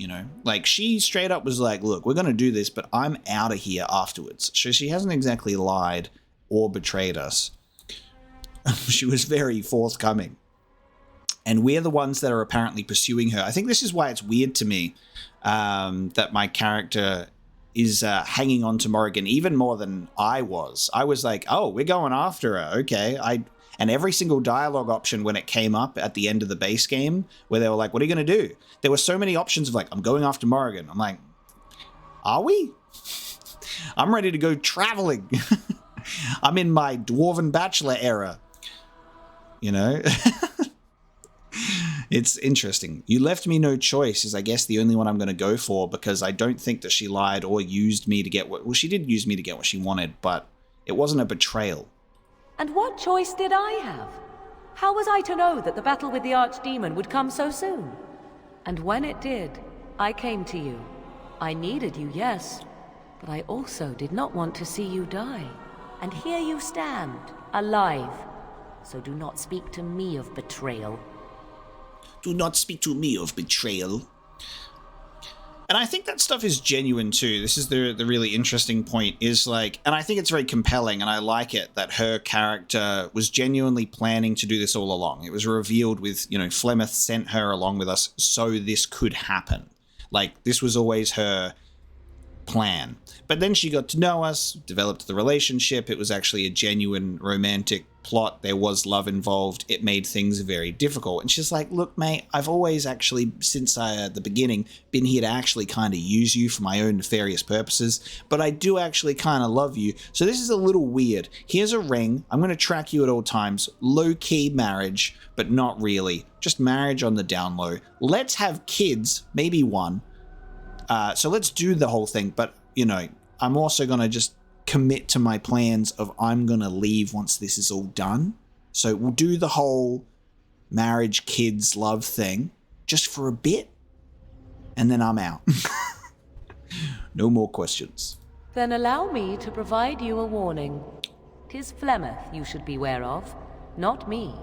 Like, she straight up was like, look, we're gonna do this, but I'm out of here afterwards. So she hasn't exactly lied or betrayed us. She was very forthcoming. And we're the ones that are apparently pursuing her. I think this is why it's weird to me that my character is hanging on to Morrigan even more than I was. I was like, oh, we're going after her. Okay. And every single dialogue option when it came up at the end of the base game, where they were like, what are you going to do? There were so many options of like, I'm going after Morrigan. I'm like, are we? I'm ready to go traveling. I'm in my Dwarven Bachelor era. It's interesting. You left me no choice is, I guess, the only one I'm going to go for, because I don't think that she lied or used me to get what... Well, she did use me to get what she wanted, but it wasn't a betrayal. And what choice did I have? How was I to know that the battle with the Archdemon would come so soon? And when it did, I came to you. I needed you, yes, but I also did not want to see you die. And here you stand, alive. So do not speak to me of betrayal. Do not speak to me of betrayal. And I think that stuff is genuine too. This is the really interesting point, is like, and I think it's very compelling, and I like it that her character was genuinely planning to do this all along. It was revealed with, Flemeth sent her along with us so this could happen. Like, this was always her plan. But then she got to know us, developed the relationship. It was actually a genuine romantic plot. There was love involved. It made things very difficult. And she's like, look, mate, I've always actually, since the beginning, been here to actually kind of use you for my own nefarious purposes. But I do actually kind of love you. So this is a little weird. Here's a ring. I'm going to track you at all times. Low-key marriage, but not really. Just marriage on the down low. Let's have kids, maybe one. So let's do the whole thing. But, I'm also going to just commit to my plans of I'm going to leave once this is all done. So we'll do the whole marriage, kids, love thing just for a bit. And then I'm out. No more questions. Then allow me to provide you a warning. 'Tis Flemeth you should beware of, not me.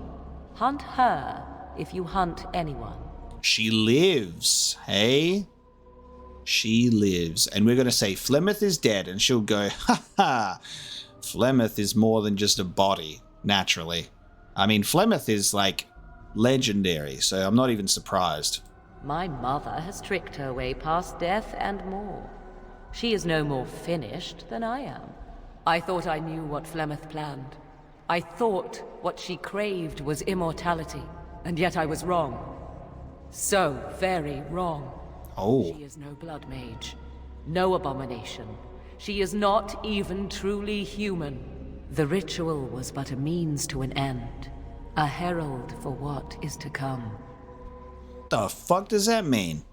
Hunt her if you hunt anyone. She lives, hey? She lives. And we're going to say Flemeth is dead, and she'll go, ha ha, Flemeth is more than just a body, naturally. I mean, Flemeth is, like, legendary, so I'm not even surprised. My mother has tricked her way past death and more. She is no more finished than I am. I thought I knew what Flemeth planned. I thought what she craved was immortality, and yet I was wrong. So very wrong. Oh. She is no blood mage, no abomination. She is not even truly human. The ritual was but a means to an end, a herald for what is to come. The fuck does that mean?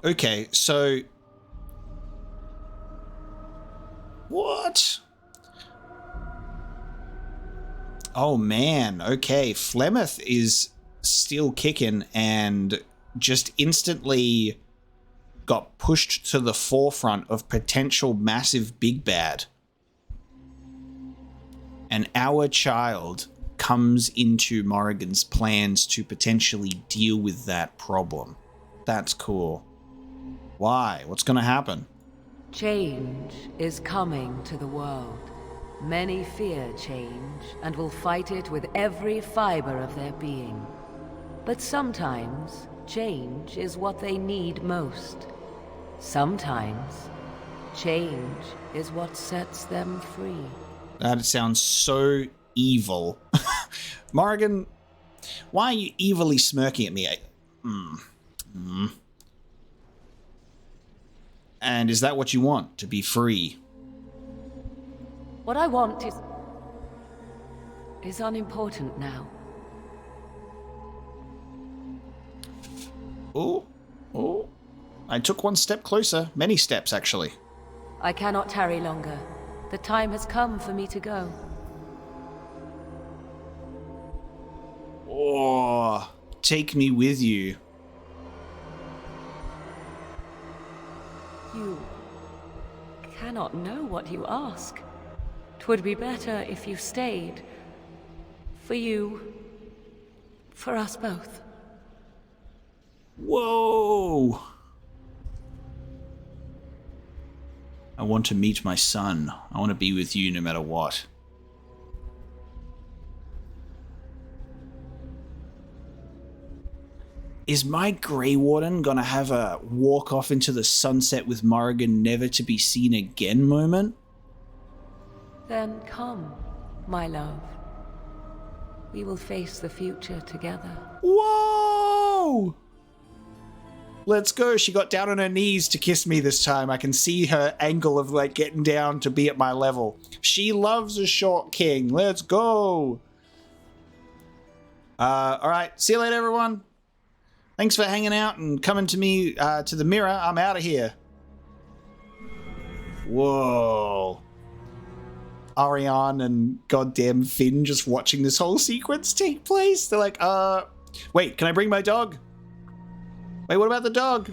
Okay, so... What? Oh man, okay, Flemeth is still kicking and just instantly got pushed to the forefront of potential massive big bad. And our child comes into Morrigan's plans to potentially deal with that problem. That's cool. Why? What's gonna happen? Change is coming to the world. Many fear change and will fight it with every fiber of their being. But sometimes change is what they need most. Sometimes change is what sets them free. That sounds so evil. Morrigan, why are you evilly smirking at me? And is that what you want, to be free? What I want is unimportant now. Oh, oh. I took one step closer. Many steps, actually. I cannot tarry longer. The time has come for me to go. Oh, take me with you. You cannot know what you ask. 'Twould be better if you stayed. For you. For us both. Whoa! I want to meet my son. I want to be with you no matter what. Is my Grey Warden gonna have a walk off into the sunset with Morrigan never to be seen again moment? Then come, my love. We will face the future together. Whoa! Let's go. She got down on her knees to kiss me this time. I can see her angle of like getting down to be at my level. She loves a short king. Let's go. All right. See you later, everyone. Thanks for hanging out and coming to me to the mirror. I'm out of here. Whoa. Ariane and goddamn Finn just watching this whole sequence take place. They're like, wait, can I bring my dog? Wait, what about the dog?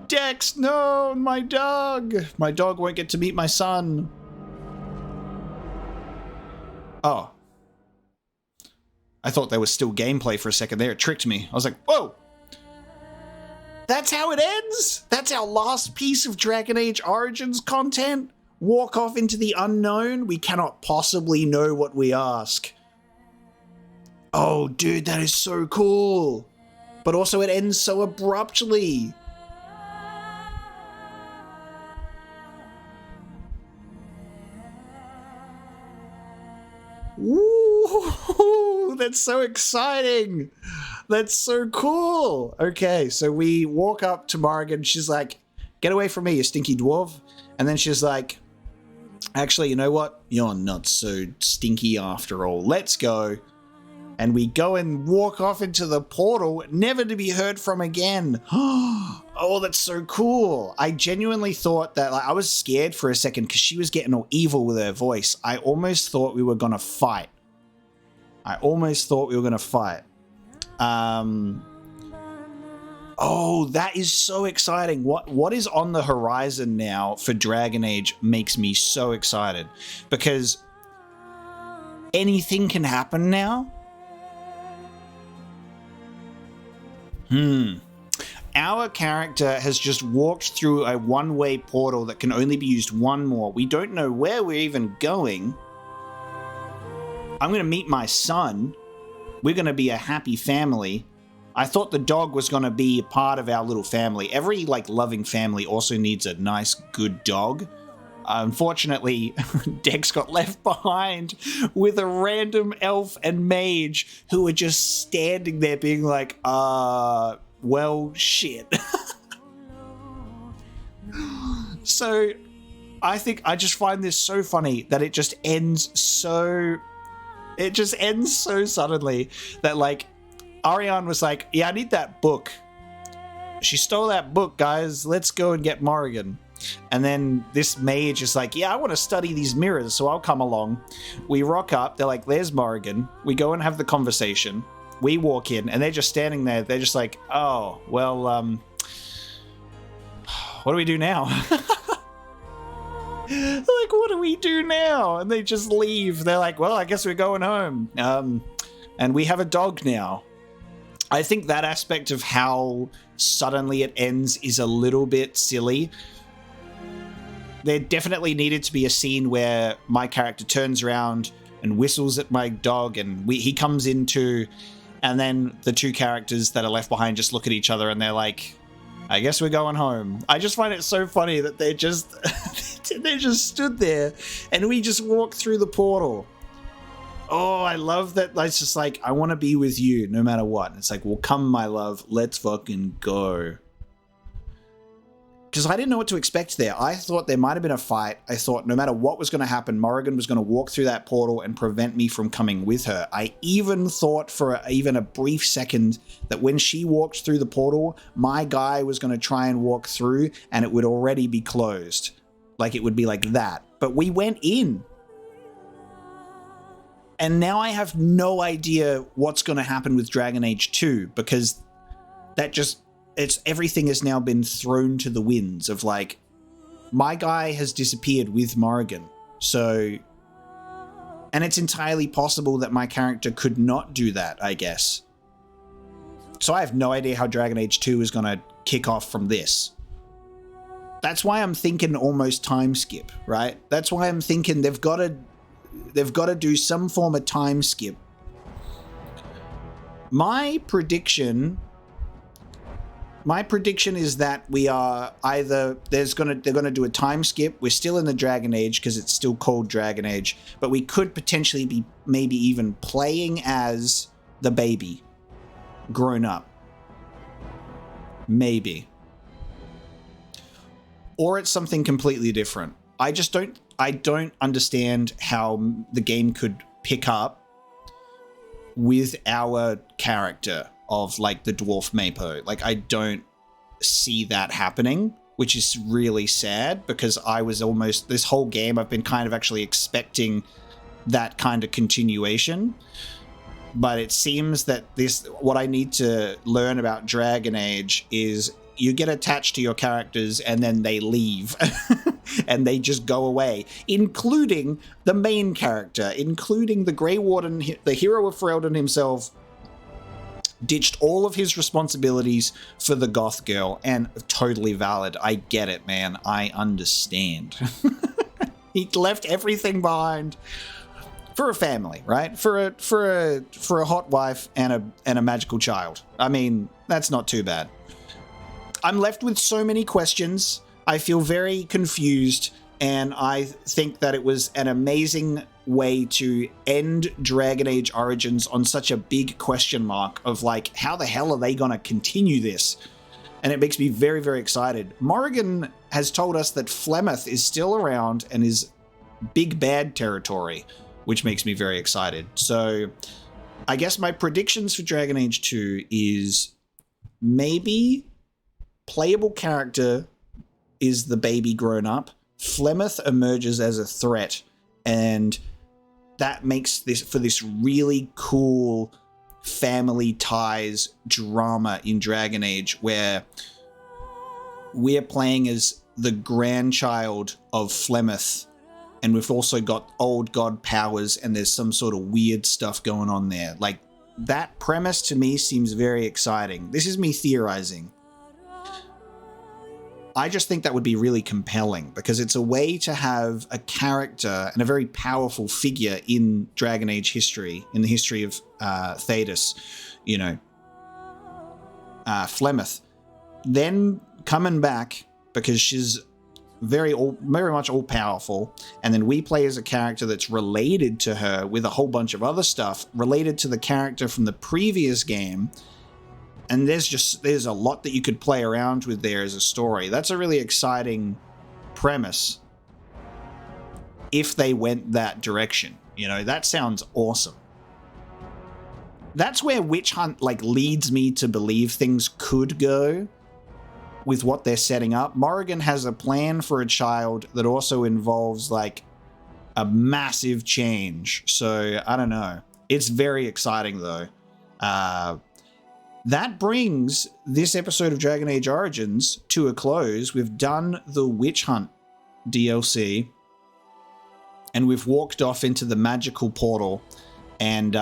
Dex, no, my dog. My dog won't get to meet my son. Oh. I thought there was still gameplay for a second there. It tricked me. I was like, whoa. That's how it ends? That's our last piece of Dragon Age Origins content? Walk off into the unknown? We cannot possibly know what we ask. Oh, dude, that is so cool. But also it ends so abruptly. Ooh, that's so exciting. That's so cool. Okay, so we walk up to Morrigan. She's like, get away from me, you stinky dwarf. And then she's like, actually, you know what? You're not so stinky after all. Let's go. And we go and walk off into the portal, never to be heard from again. Oh, that's so cool. I genuinely thought that, like, I was scared for a second because she was getting all evil with her voice. I almost thought we were going to fight. Oh, that is so exciting. What is on the horizon now for Dragon Age makes me so excited because anything can happen now. Our character has just walked through a one-way portal that can only be used one more. We don't know where we're even going. I'm going to meet my son. We're going to be a happy family. I thought the dog was going to be a part of our little family. Every, like, loving family also needs a nice, good dog. Unfortunately, Dex got left behind with a random elf and mage who were just standing there being like, well, shit. So I think I just find this so funny that it just ends so suddenly that, like, Ariane was like, yeah, I need that book. She stole that book, guys. Let's go and get Morrigan. And then this mage is like, yeah, I want to study these mirrors, so I'll come along. We rock up. They're like, there's Morrigan. We go and have the conversation. We walk in, and they're just standing there. They're just like, oh, well, what do we do now? Like, what do we do now? And they just leave. They're like, well, I guess we're going home. And we have a dog now. I think that aspect of how suddenly it ends is a little bit silly. There definitely needed to be a scene where my character turns around and whistles at my dog and he comes into, and then the two characters that are left behind just look at each other and they're like, I guess we're going home. I just find it so funny that they just stood there and we just walked through the portal. Oh, I love that. It's just like, I want to be with you no matter what. And it's like, well, come, my love, let's fucking go. because I didn't know what to expect there. I thought there might have been a fight. I thought no matter what was going to happen, Morrigan was going to walk through that portal and prevent me from coming with her. I even thought for even a brief second that when she walked through the portal, my guy was going to try and walk through and it would already be closed. Like it would be like that. But we went in. And now I have no idea what's going to happen with Dragon Age 2 because that just... everything has now been thrown to the winds of like, my guy has disappeared with Morrigan. So, and it's entirely possible that my character could not do that, I guess. So I have no idea how Dragon Age 2 is going to kick off from this. That's why I'm thinking almost time skip, right? That's why I'm thinking they've got to do some form of time skip. My prediction is that we are either they're gonna do a time skip. We're still in the Dragon Age because it's still called Dragon Age, but we could potentially be maybe even playing as the baby, grown up. Maybe. Or it's something completely different. I don't understand how the game could pick up with our character of like the dwarf Mapo. Like I don't see that happening, which is really sad because I was almost this whole game I've been kind of actually expecting that kind of continuation. But it seems that what I need to learn about Dragon Age is you get attached to your characters and then they leave and they just go away, including the main character, including the Grey Warden, the hero of Ferelden himself, ditched all of his responsibilities for the goth girl, and totally valid. I get it, man. I understand. He left everything behind for a family, right? For a hot wife and a magical child. I mean, that's not too bad. I'm left with so many questions. I feel very confused, and I think that it was an amazing way to end Dragon Age Origins on such a big question mark of like, how the hell are they going to continue this? And it makes me very, very excited. Morrigan has told us that Flemeth is still around and is big bad territory, which makes me very excited. So I guess my predictions for Dragon Age 2 is maybe playable character is the baby grown up. Flemeth emerges as a threat, and that makes this really cool family ties drama in Dragon Age where we're playing as the grandchild of Flemeth, and we've also got old god powers, and there's some sort of weird stuff going on there. Like, that premise to me seems very exciting. This is me theorizing. I just think that would be really compelling because it's a way to have a character and a very powerful figure in Dragon Age history, in the history of Thedas, you know, Flemeth, then coming back because she's very much all powerful, and then we play as a character that's related to her with a whole bunch of other stuff related to the character from the previous game. And there's a lot that you could play around with there as a story. That's a really exciting premise if they went that direction. You know, that sounds awesome. That's where Witch Hunt like leads me to believe things could go with what they're setting up. Morrigan has a plan for a child that also involves like a massive change. So I don't know. It's very exciting though. That brings this episode of Dragon Age Origins to a close. We've done the Witch Hunt DLC, and we've walked off into the magical portal, and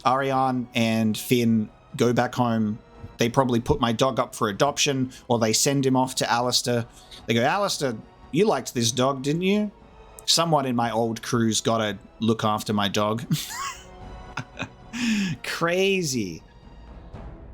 Ariane and Finn go back home. They probably put my dog up for adoption, or they send him off to Alistair. They go, Alistair, you liked this dog, didn't you? Someone in my old crew's got to look after my dog. Crazy.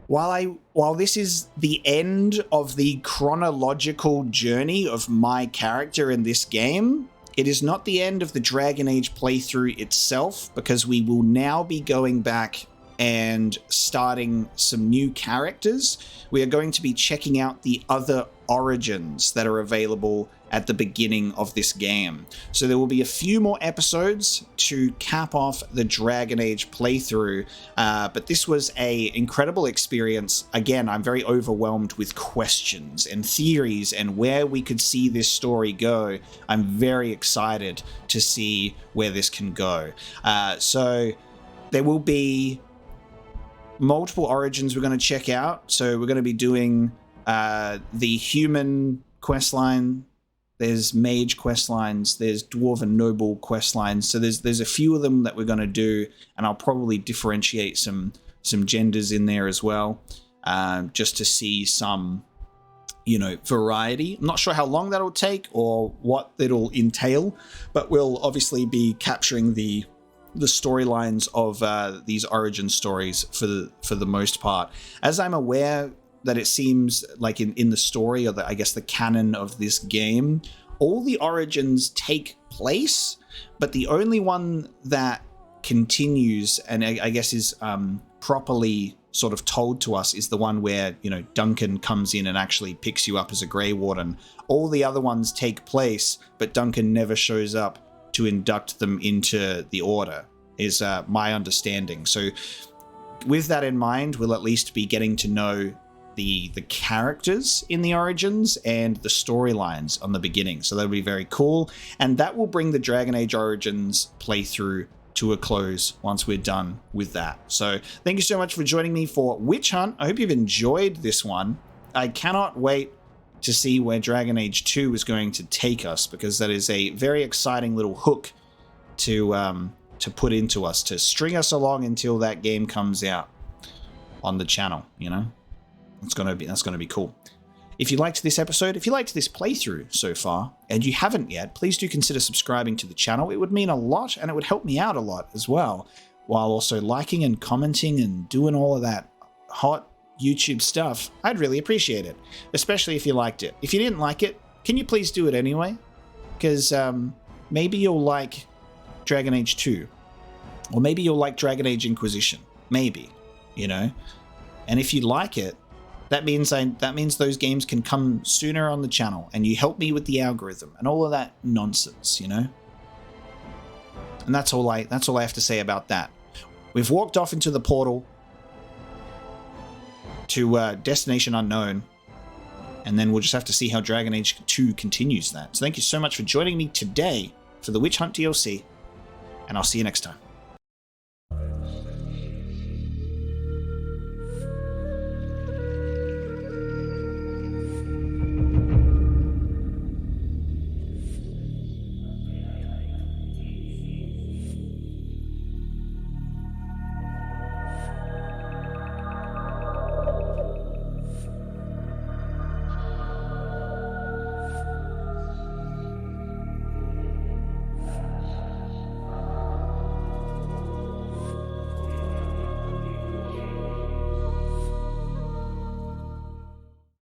While this is the end of the chronological journey of my character in this game, it is not the end of the Dragon Age playthrough itself, because we will now be going back and starting some new characters, we are going to be checking out the other origins that are available at the beginning of this game. So there will be a few more episodes to cap off the Dragon Age playthrough, but this was an incredible experience. Again, I'm very overwhelmed with questions and theories and where we could see this story go. I'm very excited to see where this can go. So there will be multiple origins we're going to check out. So we're going to be doing the human questline, there's mage questlines, there's dwarven noble questlines. So there's a few of them that we're going to do, and I'll probably differentiate some genders in there as well, just to see some, variety. I'm not sure how long that'll take or what it'll entail, but we'll obviously be capturing the storylines of these origin stories for the most part. As I'm aware that it seems like in the story, or I guess the canon of this game, all the origins take place, but the only one that continues and I guess is properly sort of told to us is the one where, Duncan comes in and actually picks you up as a Grey Warden. All the other ones take place, but Duncan never shows up to induct them into the Order, is my understanding. So with that in mind, we'll at least be getting to know the characters in the origins and the storylines on the beginning. So that'll be very cool. And that will bring the Dragon Age Origins playthrough to a close once we're done with that. So thank you so much for joining me for Witch Hunt. I hope you've enjoyed this one. I cannot wait to see where Dragon Age 2 is going to take us, because that is a very exciting little hook to put into us, to string us along until that game comes out on the channel, That's gonna be cool. If you liked this episode, if you liked this playthrough so far, and you haven't yet, please do consider subscribing to the channel. It would mean a lot, and it would help me out a lot as well, while also liking and commenting and doing all of that hot YouTube stuff. I'd really appreciate it, especially if you liked it. If you didn't like it, can you please do it anyway? Because maybe you'll like Dragon Age 2, or maybe you'll like Dragon Age Inquisition, maybe, And if you like it, that means those games can come sooner on the channel, and you help me with the algorithm and all of that nonsense, And that's all I have to say about that. We've walked off into the portal to Destination Unknown, and then we'll just have to see how Dragon Age 2 continues that. So thank you so much for joining me today for the Witch Hunt DLC, and I'll see you next time.